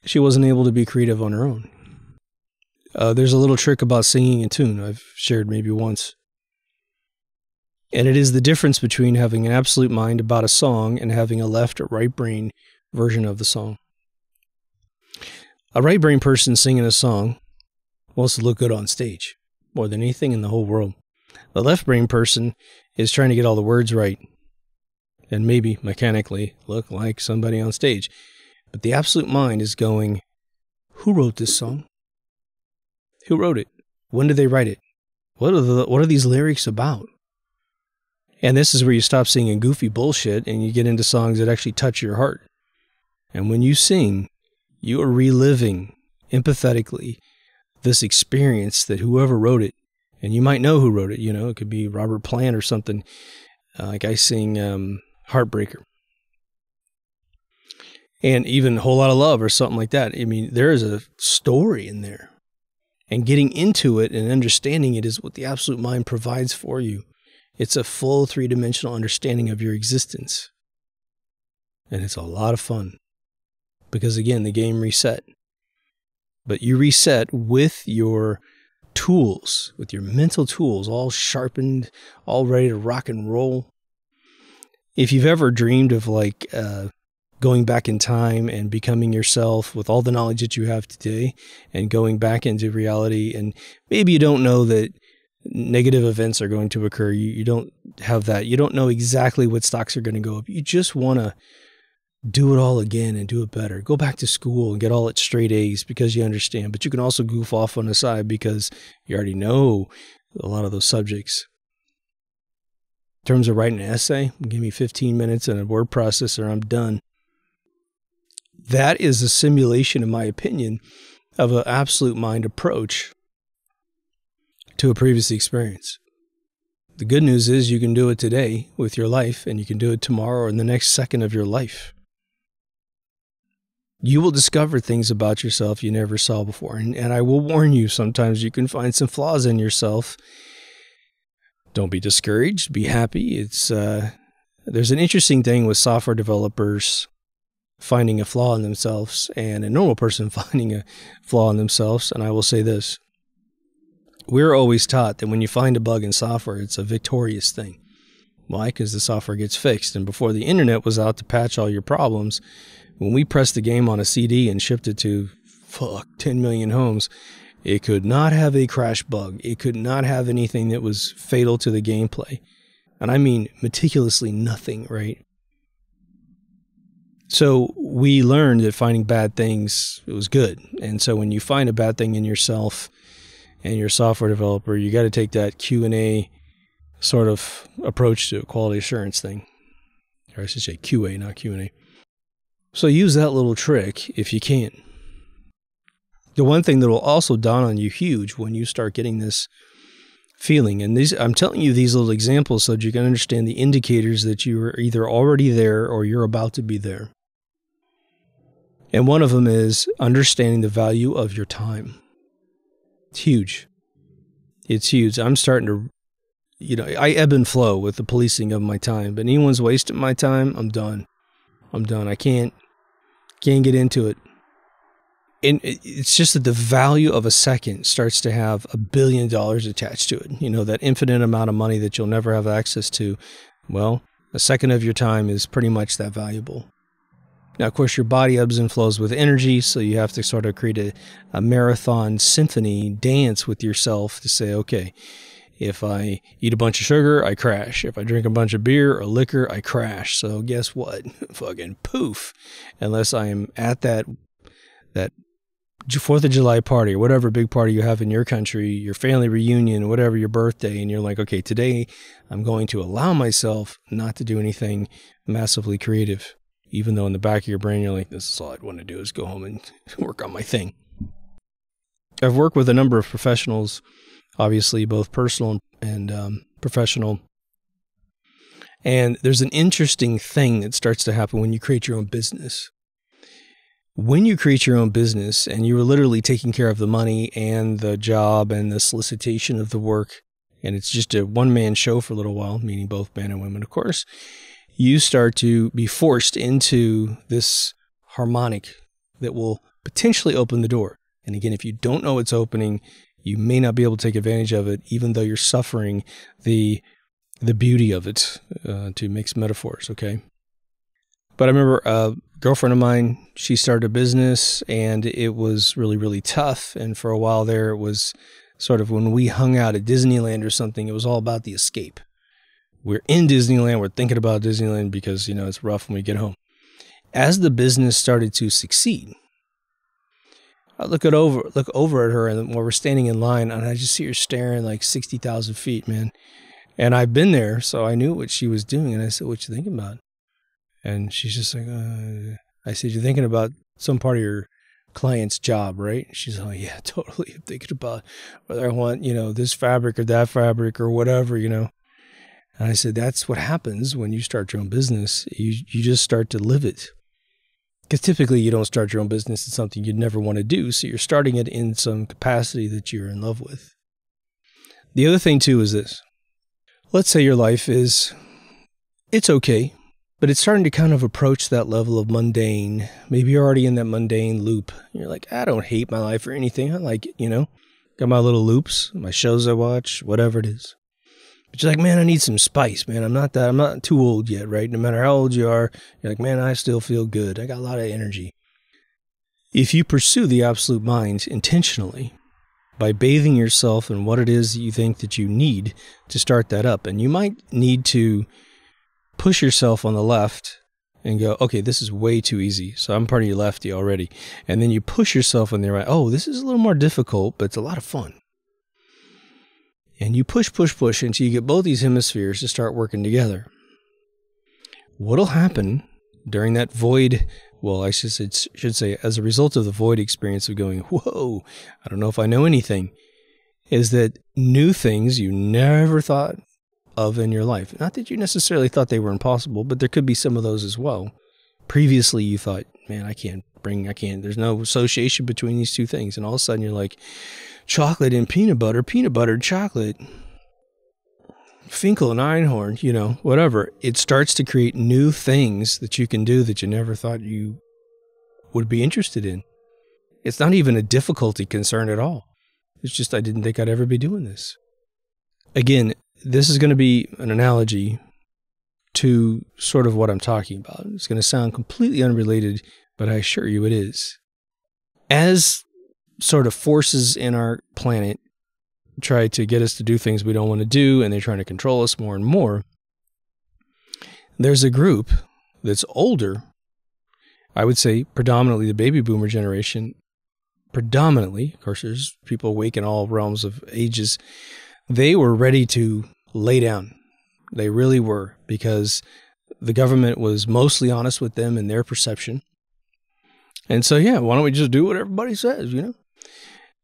She wasn't able to be creative on her own. There's a little trick about singing in tune I've shared maybe once. And it is the difference between having an absolute mind about a song and having a left or right brain version of the song. A right brain person singing a song wants to look good on stage more than anything in the whole world. The left brain person is trying to get all the words right and maybe mechanically look like somebody on stage. But the absolute mind is going, who wrote this song? Who wrote it? When did they write it? What are these lyrics about? And this is where you stop singing goofy bullshit and you get into songs that actually touch your heart. And when you sing, you are reliving empathetically this experience that whoever wrote it, and you might know who wrote it, it could be Robert Plant or something, like I sing Heartbreaker. And even A Whole Lot of Love or something like that. I mean, there is a story in there. And getting into it and understanding it is what the absolute mind provides for you. It's a full three-dimensional understanding of your existence. And it's a lot of fun. Because again, the game reset. But you reset with your tools, with your mental tools, all sharpened, all ready to rock and roll. If you've ever dreamed of going back in time and becoming yourself with all the knowledge that you have today and going back into reality. And maybe you don't know that negative events are going to occur. You don't have that. You don't know exactly what stocks are going to go up. You just want to do it all again and do it better. Go back to school and get all at straight A's because you understand. But you can also goof off on the side because you already know a lot of those subjects. In terms of writing an essay, give me 15 minutes and a word processor, I'm done. That is a simulation, in my opinion, of an absolute mind approach to a previous experience. The good news is you can do it today with your life, and you can do it tomorrow or in the next second of your life. You will discover things about yourself you never saw before. And I will warn you, sometimes you can find some flaws in yourself. Don't be discouraged. Be happy. There's an interesting thing with software developers finding a flaw in themselves and a normal person finding a flaw in themselves. And I will say this. We're always taught that when you find a bug in software, it's a victorious thing. Why? Because the software gets fixed. And before the internet was out to patch all your problems, when we pressed the game on a CD and shipped it to 10 million homes, it could not have a crash bug. It could not have anything that was fatal to the gameplay. And I mean meticulously nothing, right? So we learned that finding bad things, it was good. And so when you find a bad thing in yourself and you're a software developer, you got to take that Q&A sort of approach to a quality assurance thing. Or I should say QA, not Q&A. So use that little trick if you can. The one thing that will also dawn on you huge when you start getting this feeling, and I'm telling you these little examples so that you can understand the indicators that you are either already there or you're about to be there. And one of them is understanding the value of your time. It's huge. It's huge. I'm starting to, I ebb and flow with the policing of my time, but anyone's wasting my time, I'm done. I'm done. I can't get into it. And it's just that the value of a second starts to have $1 billion attached to it. That infinite amount of money that you'll never have access to. Well, a second of your time is pretty much that valuable. Now, of course, your body ebbs and flows with energy, so you have to sort of create a marathon symphony dance with yourself to say, okay, if I eat a bunch of sugar, I crash. If I drink a bunch of beer or liquor, I crash. So guess what? Fucking poof. Unless I am at that 4th of July party or whatever big party you have in your country, your family reunion, whatever your birthday, and you're like, okay, today I'm going to allow myself not to do anything massively creative. Even though in the back of your brain, you're like, this is all I'd want to do is go home and work on my thing. I've worked with a number of professionals, obviously both personal and professional. And there's an interesting thing that starts to happen when you create your own business. When you create your own business and you're literally taking care of the money and the job and the solicitation of the work, and it's just a one-man show for a little while, meaning both men and women, of course, you start to be forced into this harmonic that will potentially open the door. And again, if you don't know it's opening, you may not be able to take advantage of it, even though you're suffering the beauty of it, to mix metaphors, okay? But I remember a girlfriend of mine, she started a business, and it was really, really tough. And for a while there, it was sort of when we hung out at Disneyland or something, it was all about the escape. We're in Disneyland. We're thinking about Disneyland because, it's rough when we get home. As the business started to succeed, I look over at her, and while we're standing in line, and I just see her staring like 60,000 feet, man. And I've been there, so I knew what she was doing. And I said, what you thinking about? And she's just like, I said, you're thinking about some part of your client's job, right? She's like, yeah, totally. I'm thinking about whether I want, this fabric or that fabric or whatever, And I said, that's what happens when you start your own business. You just start to live it. Because typically you don't start your own business in something you'd never want to do. So you're starting it in some capacity that you're in love with. The other thing too is this. Let's say your life it's okay, but it's starting to kind of approach that level of mundane. Maybe you're already in that mundane loop. You're like, I don't hate my life or anything. I like it, Got my little loops, my shows I watch, whatever it is. But you're like, man, I need some spice, man. I'm not too old yet, right? No matter how old you are, you're like, man, I still feel good. I got a lot of energy. If you pursue the absolute mind intentionally by bathing yourself in what it is that you think that you need to start that up, and you might need to push yourself on the left and go, okay, this is way too easy. So I'm part of your lefty already. And then you push yourself on the right. Oh, this is a little more difficult, but it's a lot of fun. And you push until you get both these hemispheres to start working together. What'll happen during that void, well, I should say, as a result of the void experience of going, whoa, I don't know if I know anything, is that new things you never thought of in your life. Not that you necessarily thought they were impossible, but there could be some of those as well. Previously, you thought, man, I can't, there's no association between these two things. And all of a sudden you're like, chocolate and peanut butter and chocolate, Finkel and Einhorn, you know, whatever. It starts to create new things that you can do that you never thought you would be interested in. It's not even a difficulty concern at all. It's just, I didn't think I'd ever be doing this. Again, this is going to be an analogy to sort of what I'm talking about. It's going to sound completely unrelated, but I assure you it is. As sort of forces in our planet try to get us to do things we don't want to do, and they're trying to control us more and more, there's a group that's older, I would say predominantly the baby boomer generation, predominantly, of course there's people awake in all realms of ages, they were ready to lay down. They really were, because the government was mostly honest with them in their perception. And so, yeah, why don't we just do what everybody says, you know?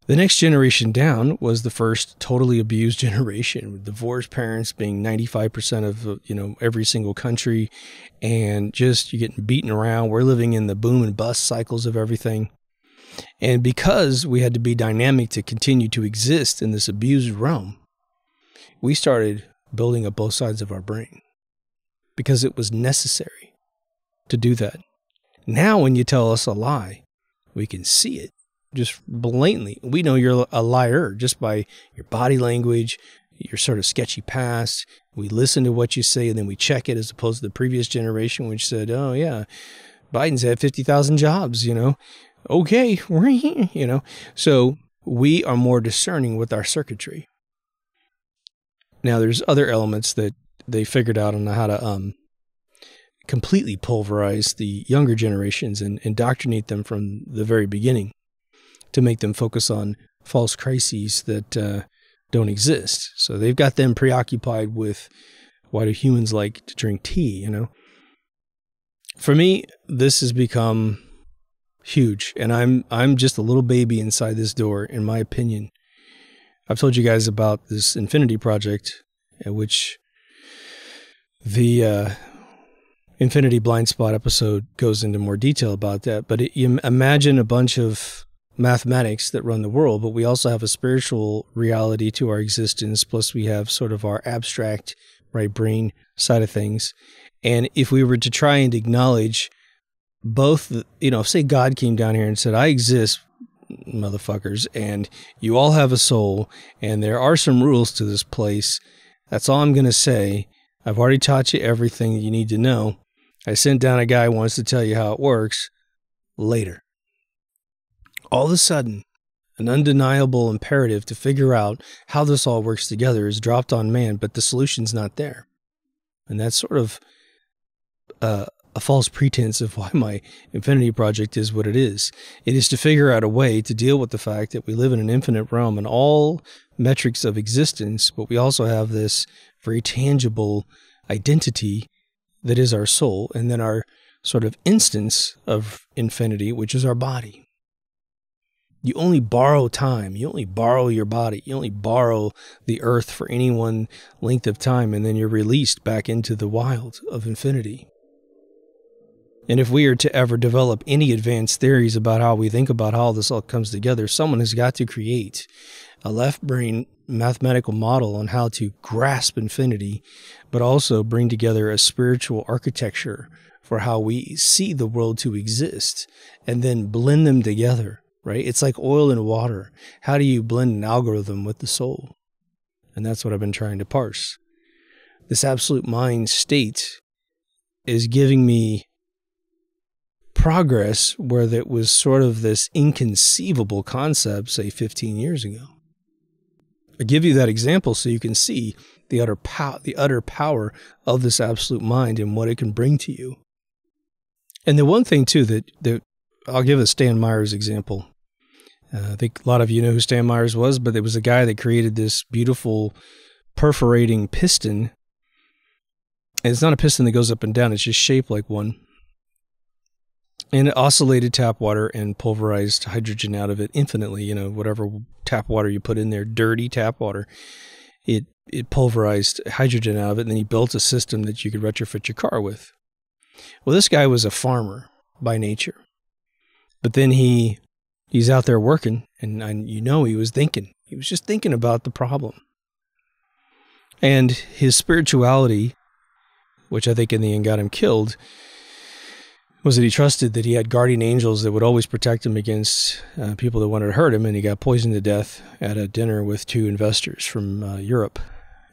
The next generation down was the first totally abused generation, with divorced parents being 95% of, you know, every single country, and just you're getting beaten around. We're living in the boom and bust cycles of everything. And because we had to be dynamic to continue to exist in this abused realm, we started building up both sides of our brain because it was necessary to do that. Now, when you tell us a lie, we can see it just blatantly. We know you're a liar just by your body language, your sort of sketchy past. We listen to what you say and then we check it, as opposed to the previous generation, which said, oh yeah, Biden's had 50,000 jobs, you know, okay, we're here, you know. So we are more discerning with our circuitry. Now there's other elements that they figured out on how to completely pulverize the younger generations and indoctrinate them from the very beginning, to make them focus on false crises that don't exist. So they've got them preoccupied with, why do humans like to drink tea, you know? For me, this has become huge, and I'm just a little baby inside this door, in my opinion. I've told you guys about this Infinity Project, which the Infinity Blind Spot episode goes into more detail about that. But you imagine a bunch of mathematics that run the world, but we also have a spiritual reality to our existence, plus we have sort of our abstract, right, brain side of things. And if we were to try and acknowledge both, you know, say God came down here and said, I exist, motherfuckers, and you all have a soul, and there are some rules to this place. That's all I'm going to say. I've already taught you everything that you need to know. I sent down a guy who wants to tell you how it works later. All of a sudden, an undeniable imperative to figure out how this all works together is dropped on man, but the solution's not there. And that's sort of a false pretense of why my Infinity Project is what it is. It is to figure out a way to deal with the fact that we live in an infinite realm and all metrics of existence, but we also have this very tangible identity that is our soul, and then our sort of instance of infinity, which is our body. You only borrow time. You only borrow your body. You only borrow the earth for any one length of time, and then you're released back into the wild of infinity. And if we are to ever develop any advanced theories about how we think about how this all comes together, someone has got to create a left brain mathematical model on how to grasp infinity, but also bring together a spiritual architecture for how we see the world to exist, and then blend them together. Right? It's like oil and water. How do you blend an algorithm with the soul? And that's what I've been trying to parse. this absolute mind state is giving me progress where that was sort of this inconceivable concept, say 15 years ago. I give you that example so you can see the utter power of this absolute mind and what it can bring to you. And the one thing too that I'll give a Stan Myers example. I think a lot of you know who Stan Myers was, but it was a guy that created this beautiful perforating piston. And it's not a piston that goes up and down, it's just shaped like one. And it oscillated tap water and pulverized hydrogen out of it infinitely. You know, whatever tap water you put in there, dirty tap water, it pulverized hydrogen out of it. And then he built a system that you could retrofit your car with. Well, this guy was a farmer by nature. But then he's out there working, and you know he was thinking. He was just thinking about the problem. And his spirituality, which I think in the end got him killed, was that he trusted that he had guardian angels that would always protect him against people that wanted to hurt him, and he got poisoned to death at a dinner with two investors from Europe.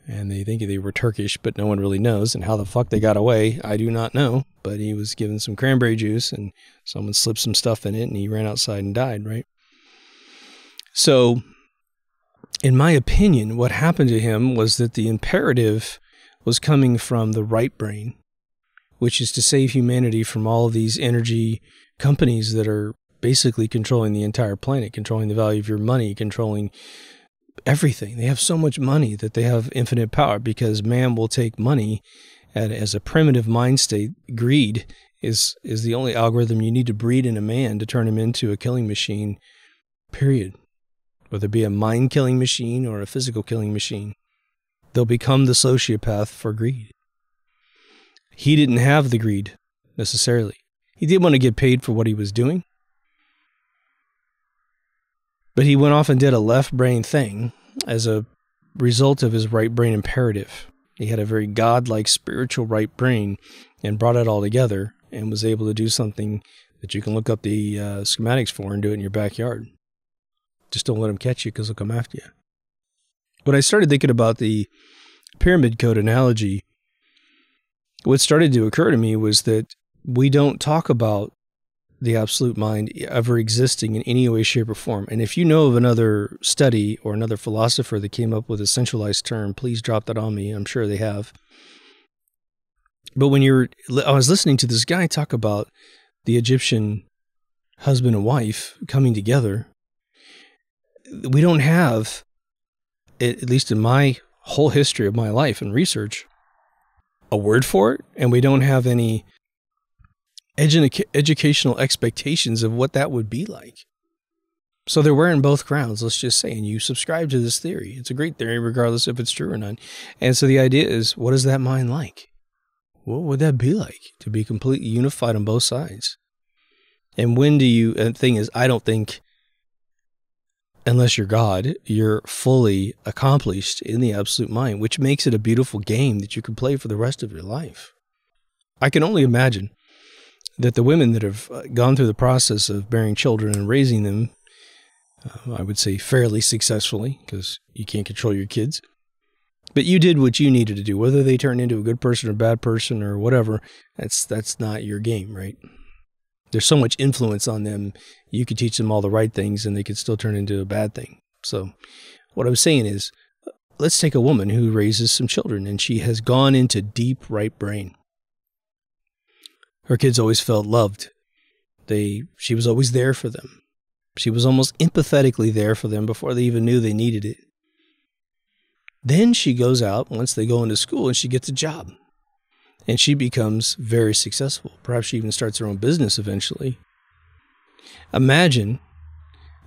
And they think they were Turkish, but no one really knows. And how the fuck they got away, I do not know. But he was given some cranberry juice, and someone slipped some stuff in it, and he ran outside and died, right? So, in my opinion, what happened to him was that the imperative was coming from the right brain, which is to save humanity from all of these energy companies that are basically controlling the entire planet, controlling the value of your money, controlling everything. They have so much money that they have infinite power because man will take money as a primitive mind state. Greed is the only algorithm you need to breed in a man to turn him into a killing machine, period. Whether it be a mind killing machine or a physical killing machine, they'll become the sociopath for greed. He didn't have the greed necessarily. He did want to get paid for what he was doing. But he went off and did a left brain thing as a result of his right brain imperative. He had a very godlike spiritual right brain and brought it all together and was able to do something that you can look up the schematics for and do it in your backyard. Just don't let them catch you because they'll come after you. When I started thinking about the pyramid code analogy, what started to occur to me was that we don't talk about the absolute mind ever existing in any way, shape, or form. And if you know of another study or another philosopher that came up with a centralized term, please drop that on me. I'm sure they have. But I was listening to this guy talk about the Egyptian husband and wife coming together. We don't have, at least in my whole history of my life and research, a word for it, and we don't have any educational expectations of what that would be like. So they're wearing both crowns, let's just say, and you subscribe to this theory. It's a great theory, regardless if it's true or not. And so the idea is, what is that mind like? What would that be like to be completely unified on both sides? And when do you, and the thing is, I don't think, unless you're God, you're fully accomplished in the absolute mind, which makes it a beautiful game that you can play for the rest of your life. I can only imagine that the women that have gone through the process of bearing children and raising them, I would say fairly successfully, because you can't control your kids, but you did what you needed to do. Whether they turn into a good person or a bad person or whatever, that's not your game, right? There's so much influence on them. You could teach them all the right things and they could still turn into a bad thing. So what I was saying is, let's take a woman who raises some children and she has gone into deep right brain. Her kids always felt loved. She was always there for them. She was almost empathetically there for them before they even knew they needed it. Then she goes out, once they go into school, and she gets a job. And she becomes very successful. Perhaps she even starts her own business eventually. Imagine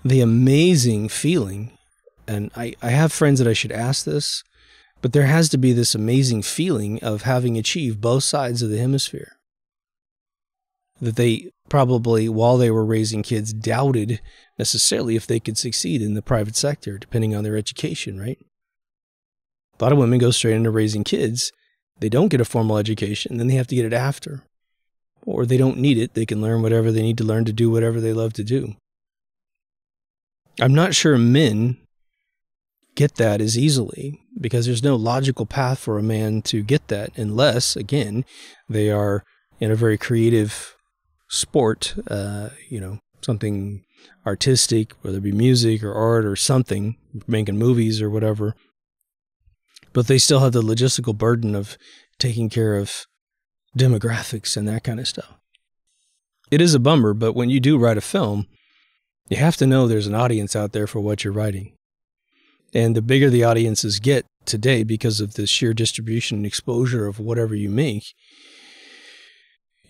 the amazing feeling, and I have friends that I should ask this, but there has to be this amazing feeling of having achieved both sides of the hemisphere. That they probably, while they were raising kids, doubted necessarily if they could succeed in the private sector, depending on their education, right? A lot of women go straight into raising kids. They don't get a formal education, then they have to get it after. Or they don't need it. They can learn whatever they need to learn to do whatever they love to do. I'm not sure men get that as easily, because there's no logical path for a man to get that unless, again, they are in a very creative sport, something artistic, whether it be music or art or something, making movies or whatever. But they still have the logistical burden of taking care of demographics and that kind of stuff. It is a bummer, but when you do write a film, you have to know there's an audience out there for what you're writing. And the bigger the audiences get today because of the sheer distribution and exposure of whatever you make,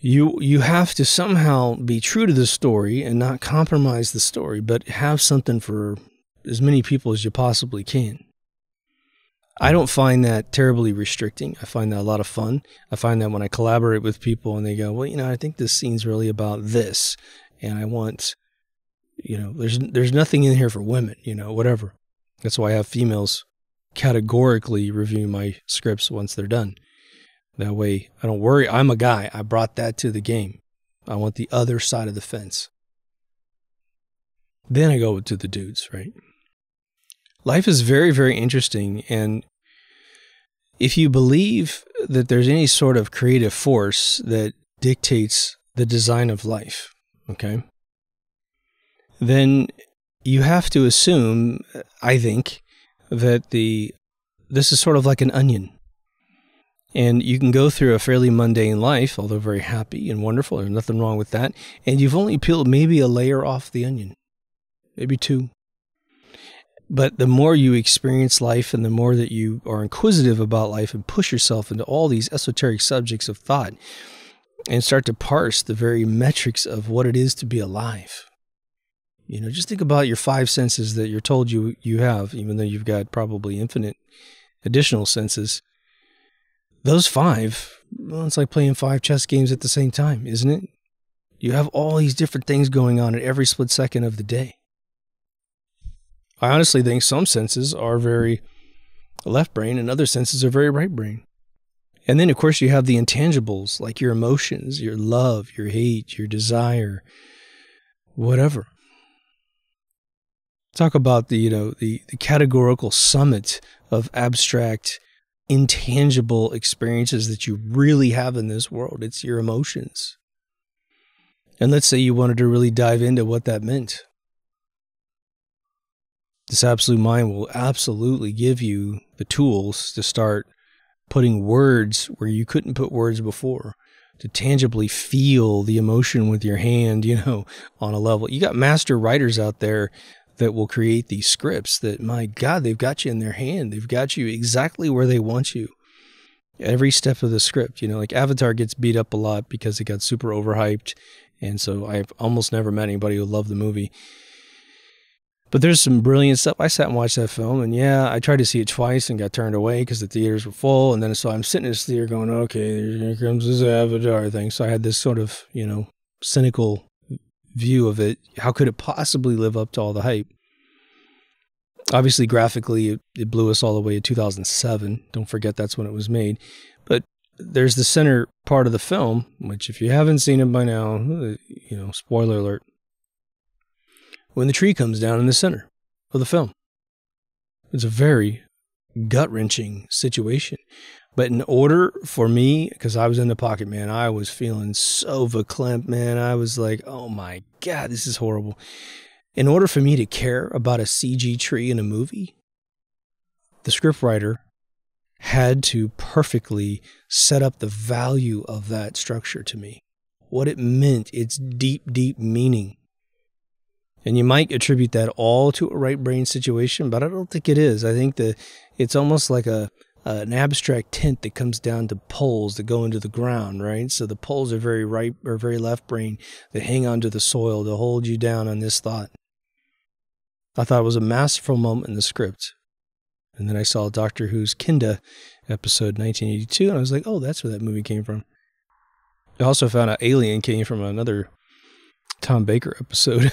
you have to somehow be true to the story and not compromise the story, but have something for as many people as you possibly can. I don't find that terribly restricting. I find that a lot of fun. I find that when I collaborate with people and they go, well, I think this scene's really about this, and I want, there's nothing in here for women, whatever. That's why I have females categorically review my scripts once they're done. That way I don't worry. I'm a guy. I brought that to the game. I want the other side of the fence. Then I go to the dudes, right? Life is very, very interesting, and if you believe that there's any sort of creative force that dictates the design of life, okay, then you have to assume, I think, that this is sort of like an onion. And you can go through a fairly mundane life, although very happy and wonderful, there's nothing wrong with that, and you've only peeled maybe a layer off the onion, maybe two. But the more you experience life and the more that you are inquisitive about life and push yourself into all these esoteric subjects of thought and start to parse the very metrics of what it is to be alive. Just think about your five senses that you're told you have, even though you've got probably infinite additional senses. Those five, well, it's like playing 5 chess games at the same time, isn't it? You have all these different things going on at every split second of the day. I honestly think some senses are very left brain and other senses are very right brain. And then, of course, you have the intangibles, like your emotions, your love, your hate, your desire, whatever. Talk about the categorical summit of abstract, intangible experiences that you really have in this world. It's your emotions. And let's say you wanted to really dive into what that meant. This absolute mind will absolutely give you the tools to start putting words where you couldn't put words before, to tangibly feel the emotion with your hand, on a level. You got master writers out there that will create these scripts that, my God, they've got you in their hand. They've got you exactly where they want you. Every step of the script, like Avatar gets beat up a lot because it got super overhyped. And so I've almost never met anybody who loved the movie. But there's some brilliant stuff. I sat and watched that film, and yeah, I tried to see it twice and got turned away because the theaters were full. And then so I'm sitting in this theater going, okay, here comes this Avatar thing. So I had this sort of, cynical view of it. How could it possibly live up to all the hype? Obviously, graphically, it blew us all the way in 2007. Don't forget that's when it was made. But there's the center part of the film, which if you haven't seen it by now, spoiler alert. When the tree comes down in the center of the film. It's a very gut-wrenching situation. But in order for me, because I was in the pocket, man, I was feeling so verklempt, man. I was like, oh my God, this is horrible. In order for me to care about a CG tree in a movie, the scriptwriter had to perfectly set up the value of that structure to me. What it meant, its deep, deep meaning. And you might attribute that all to a right brain situation, but I don't think it is. I think that it's almost like an abstract tint that comes down to poles that go into the ground, right? So the poles are very right or very left brain that hang onto the soil to hold you down on this thought. I thought it was a masterful moment in the script. And then I saw Doctor Who's Kinda episode 1982, and I was like, oh, that's where that movie came from. I also found out Alien came from another Tom Baker episode.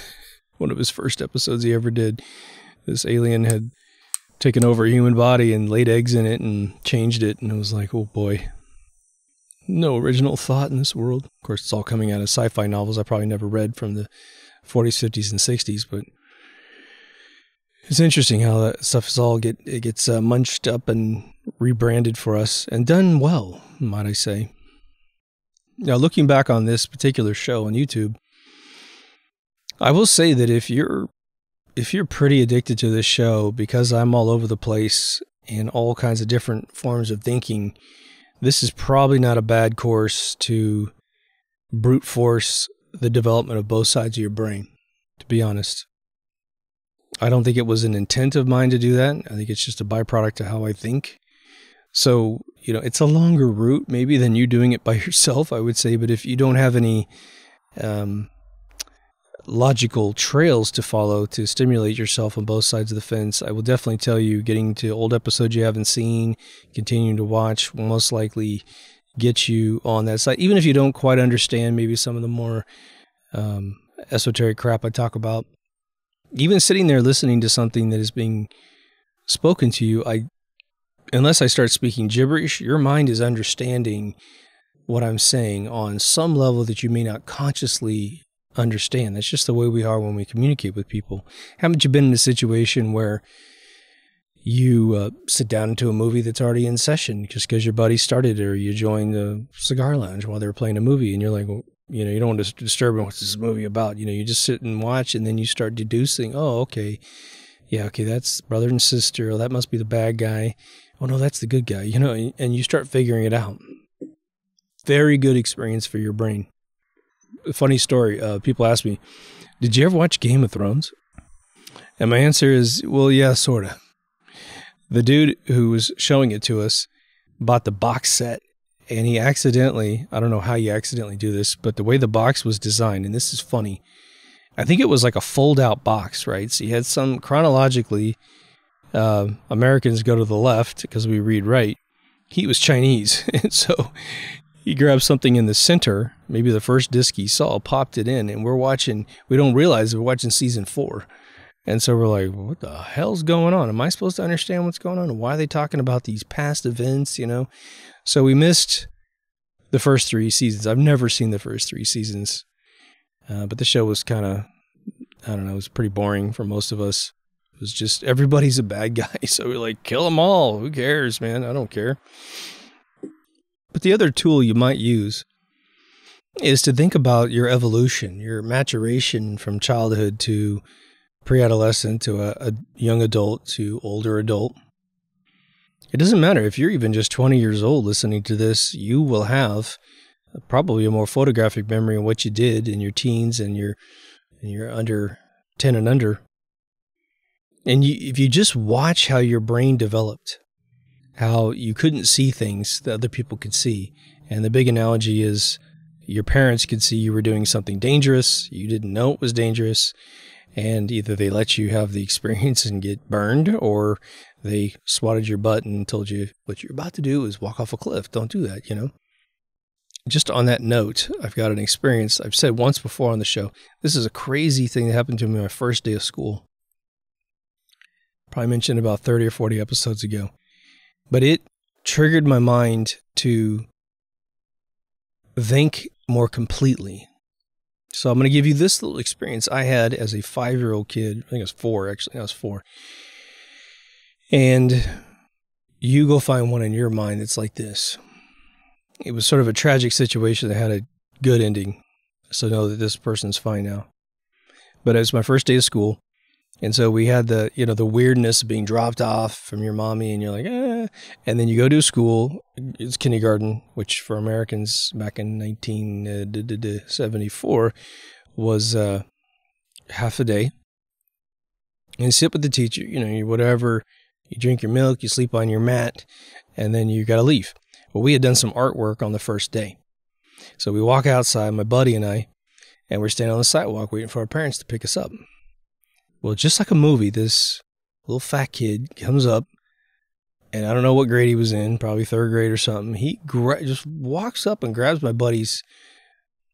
One of his first episodes he ever did. This alien had taken over a human body and laid eggs in it and changed it. And it was like, oh boy, no original thought in this world. Of course, it's all coming out of sci-fi novels I probably never read from the 40s, 50s, and 60s. But It's interesting how that stuff is all gets munched up and rebranded for us and done well, might I say. Now, looking back on this particular show on YouTube, I will say that if you're pretty addicted to this show, because I'm all over the place in all kinds of different forms of thinking, this is probably not a bad course to brute force the development of both sides of your brain, to be honest. I don't think it was an intent of mine to do that. I think it's just a byproduct of how I think. So, it's a longer route maybe than you doing it by yourself, I would say. But if you don't have any logical trails to follow to stimulate yourself on both sides of the fence, I will definitely tell you getting to old episodes you haven't seen, continuing to watch will most likely get you on that side. Even if you don't quite understand maybe some of the more esoteric crap I talk about, even sitting there listening to something that is being spoken to you, unless I start speaking gibberish, your mind is understanding what I'm saying on some level that you may not consciously understand. That's just the way we are when we communicate with people. Haven't you been in a situation where you sit down into a movie that's already in session just because your buddy started it, or you join the cigar lounge while they're playing a movie and you're like, well, you don't want to disturb them. What's this movie about? You just sit and watch, and then you start deducing, oh, okay. Yeah, okay, that's brother and sister. Oh, that must be the bad guy. Oh, no, that's the good guy. And you start figuring it out. Very good experience for your brain. A funny story. People ask me, did you ever watch Game of Thrones? And my answer is, well, yeah, sort of. The dude who was showing it to us bought the box set, and he accidentally, I don't know how you accidentally do this, but the way the box was designed, and this is funny, I think it was like a fold-out box, right? So you had some, chronologically, Americans go to the left because we read right. He was Chinese, and so he grabbed something in the center, maybe the first disc he saw, popped it in, and we don't realize we're watching season 4. And so we're like, what the hell's going on? Am I supposed to understand what's going on? Why are they talking about these past events, So we missed the first 3 seasons. I've never seen the first 3 seasons. But the show was kind of, I don't know, it was pretty boring for most of us. It was just, everybody's a bad guy. So we're like, kill them all. Who cares, man? I don't care. But the other tool you might use is to think about your evolution, your maturation from childhood to pre-adolescent to a young adult to older adult. It doesn't matter if you're even just 20 years old listening to this, you will have probably a more photographic memory of what you did in your teens and your under 10 and under. And if you just watch how your brain developed, how you couldn't see things that other people could see. And the big analogy is your parents could see you were doing something dangerous. You didn't know it was dangerous. And either they let you have the experience and get burned, or they swatted your butt and told you what you're about to do is walk off a cliff. Don't do that, Just on that note, I've got an experience I've said once before on the show. This is a crazy thing that happened to me my first day of school. Probably mentioned about 30 or 40 episodes ago. But it triggered my mind to think more completely. So I'm going to give you this little experience I had as a 5-year-old kid. I think I was 4, actually. I was 4. And you go find one in your mind that's like this. It was sort of a tragic situation that had a good ending. So know that this person's fine now. But it was my first day of school. And so we had the weirdness of being dropped off from your mommy, and you're like, eh. And then you go to school. It's kindergarten, which for Americans back in 1974 was half a day. And you sit with the teacher, whatever. You drink your milk, you sleep on your mat, and then you got to leave. Well, we had done some artwork on the first day. So we walk outside, my buddy and I, and we're standing on the sidewalk waiting for our parents to pick us up. Well, just like a movie, this little fat kid comes up, and I don't know what grade he was in, probably 3rd grade or something. He just walks up and grabs my buddy's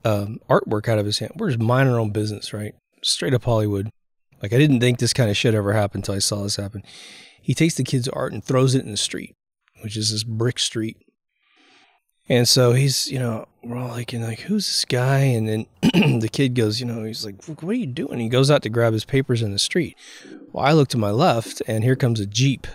artwork out of his hand. We're just minding our own business, right? Straight up Hollywood. Like, I didn't think this kind of shit ever happened until I saw this happen. He takes the kid's art and throws it in the street, which is this brick street. And so he's, we're all like, who's this guy? And then the kid goes, he's like, what are you doing? He goes out to grab his papers in the street. Well, I look to my left, and here comes a Jeep.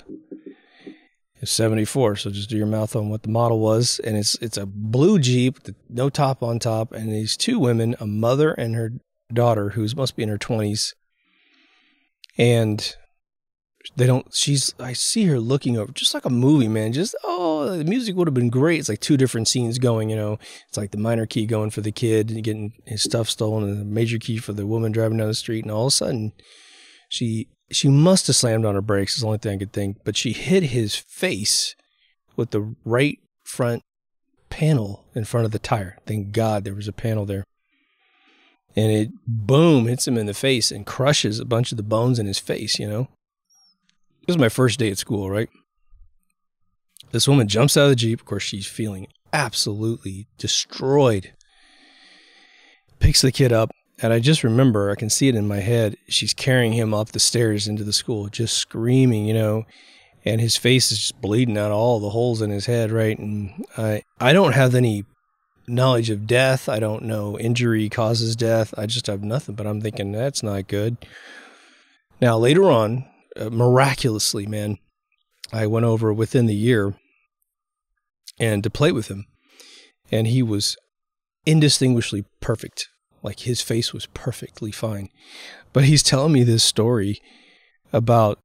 It's 74, so just do your mouth on what the model was. And it's a blue Jeep, with no top on top, and these two women, a mother and her daughter, who must be in her 20s. And I see her looking over, just like a movie, man. The music would have been great. It's like two different scenes going, It's like the minor key going for the kid and getting his stuff stolen, and the major key for the woman driving down the street. And all of a sudden, she must have slammed on her brakes, is the only thing I could think. But she hit his face with the right front panel in front of the tire. Thank God there was a panel there. And it, boom, hits him in the face and crushes a bunch of the bones in his face, This was my first day at school, right? This woman jumps out of the Jeep. Of course, she's feeling absolutely destroyed. Picks the kid up. And I just remember, I can see it in my head, she's carrying him up the stairs into the school, just screaming, and his face is just bleeding out all the holes in his head, right? And I don't have any knowledge of death. I don't know injury causes death. I just have nothing, but I'm thinking, that's not good. Now, later on, miraculously, man, I went over within the year and to play with him, and he was indistinguishably perfect. Like, his face was perfectly fine. But he's telling me this story about,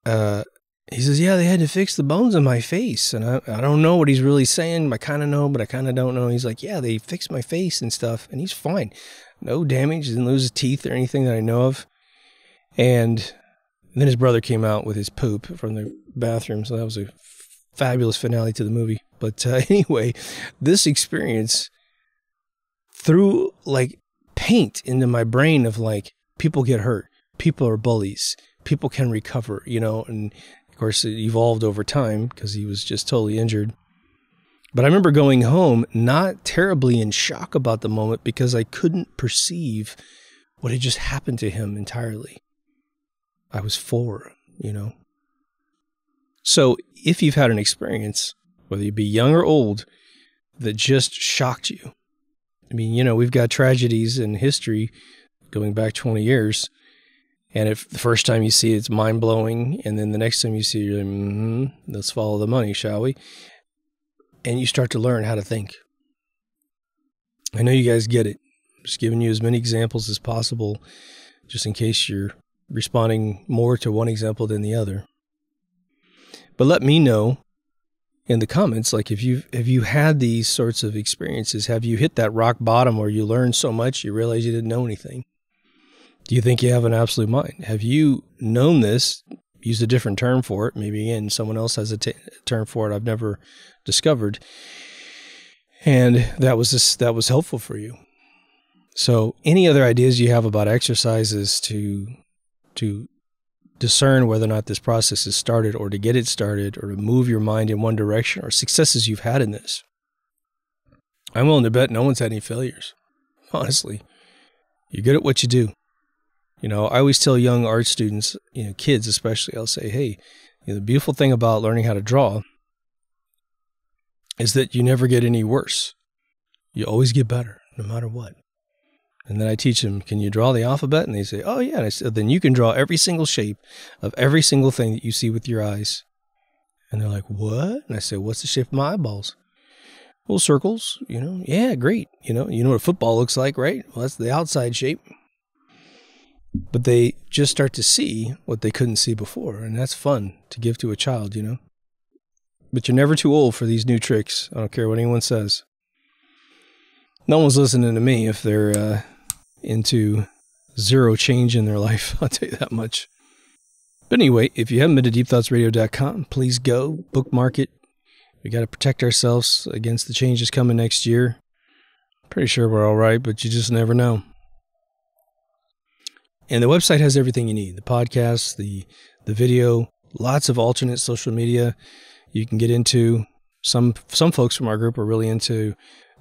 he says, yeah, they had to fix the bones in my face. And I don't know what he's really saying. I kind of know, but I kind of don't know. He's like, yeah, they fixed my face and stuff. And he's fine. No damage. He didn't lose his teeth or anything that I know of. And then his brother came out with his poop from the bathroom. So that was a fabulous finale to the movie. But anyway, this experience threw like paint into my brain of like, people get hurt. People are bullies. People can recover, and of course it evolved over time because he was just totally injured. But I remember going home not terribly in shock about the moment because I couldn't perceive what had just happened to him entirely. I was four, So if you've had an experience, whether you be young or old, that just shocked you. I mean, we've got tragedies in history going back 20 years. And if the first time you see it, it's mind-blowing, and then the next time you see it, you're like, let's follow the money, shall we? And you start to learn how to think. I know you guys get it. I'm just giving you as many examples as possible, just in case you're responding more to one example than the other. But let me know in the comments, like, have you had these sorts of experiences? Have you hit that rock bottom where you learned so much you realize you didn't know anything? Do you think you have an absolute mind? Have you known this, used a different term for it? Maybe again, someone else has a term for it I've never discovered. And that was helpful for you. So any other ideas you have about exercises to discern whether or not this process is started, or to get it started, or to move your mind in one direction, or successes you've had in this? I'm willing to bet no one's had any failures. Honestly, you're good at what you do. I always tell young art students, kids especially, I'll say, hey, the beautiful thing about learning how to draw is that you never get any worse. You always get better, no matter what. And then I teach them, can you draw the alphabet? And they say, oh, yeah. And I said, then you can draw every single shape of every single thing that you see with your eyes. And they're like, what? And I say, what's the shape of my eyeballs? Well, circles, Yeah, great. You know what a football looks like, right? Well, that's the outside shape. But they just start to see what they couldn't see before. And that's fun to give to a child, But you're never too old for these new tricks. I don't care what anyone says. No one's listening to me if they're into zero change in their life. I'll tell you that much. But anyway, if you haven't been to deepthoughtsradio.com, please go bookmark it. We got to protect ourselves against the changes coming next year. Pretty sure we're all right, but you just never know. And the website has everything you need. The podcast, the video, lots of alternate social media you can get into. Some folks from our group are really into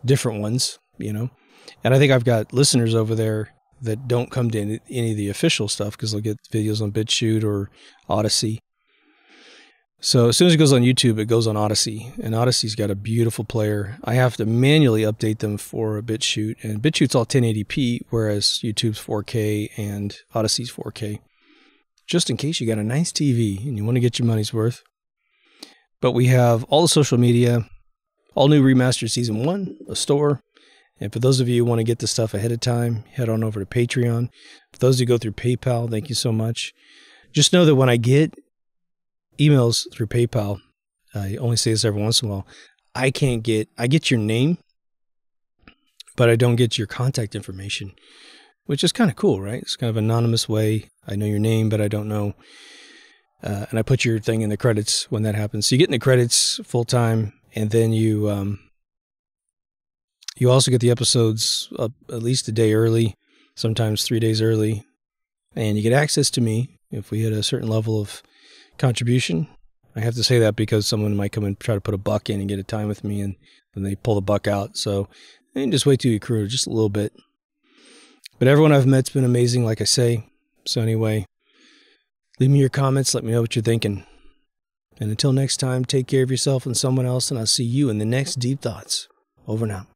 different ones, And I think I've got listeners over there that don't come to any of the official stuff because they'll get videos on BitChute or Odyssey. So as soon as it goes on YouTube, it goes on Odyssey, and Odyssey's got a beautiful player. I have to manually update them for BitChute, and BitChute's all 1080p, whereas YouTube's 4K and Odyssey's 4K. Just in case you got a nice TV and you want to get your money's worth. But we have all the social media, all new Remastered Season 1, a store. And for those of you who want to get the stuff ahead of time, head on over to Patreon. For those who go through PayPal, thank you so much. Just know that when I get emails through PayPal, I only say this every once in a while, I get your name, but I don't get your contact information, which is kind of cool, right? It's kind of an anonymous way. I know your name, but I don't know. And I put your thing in the credits when that happens. So you get in the credits full time, and then you also get the episodes up at least a day early, sometimes 3 days early, and you get access to me if we hit a certain level of contribution. I have to say that because someone might come and try to put a buck in and get a time with me, and then they pull the buck out. So just wait till you accrue just a little bit. But everyone I've met's been amazing, like I say. So anyway, leave me your comments. Let me know what you're thinking. And until next time, take care of yourself and someone else, and I'll see you in the next Deep Thoughts. Over now.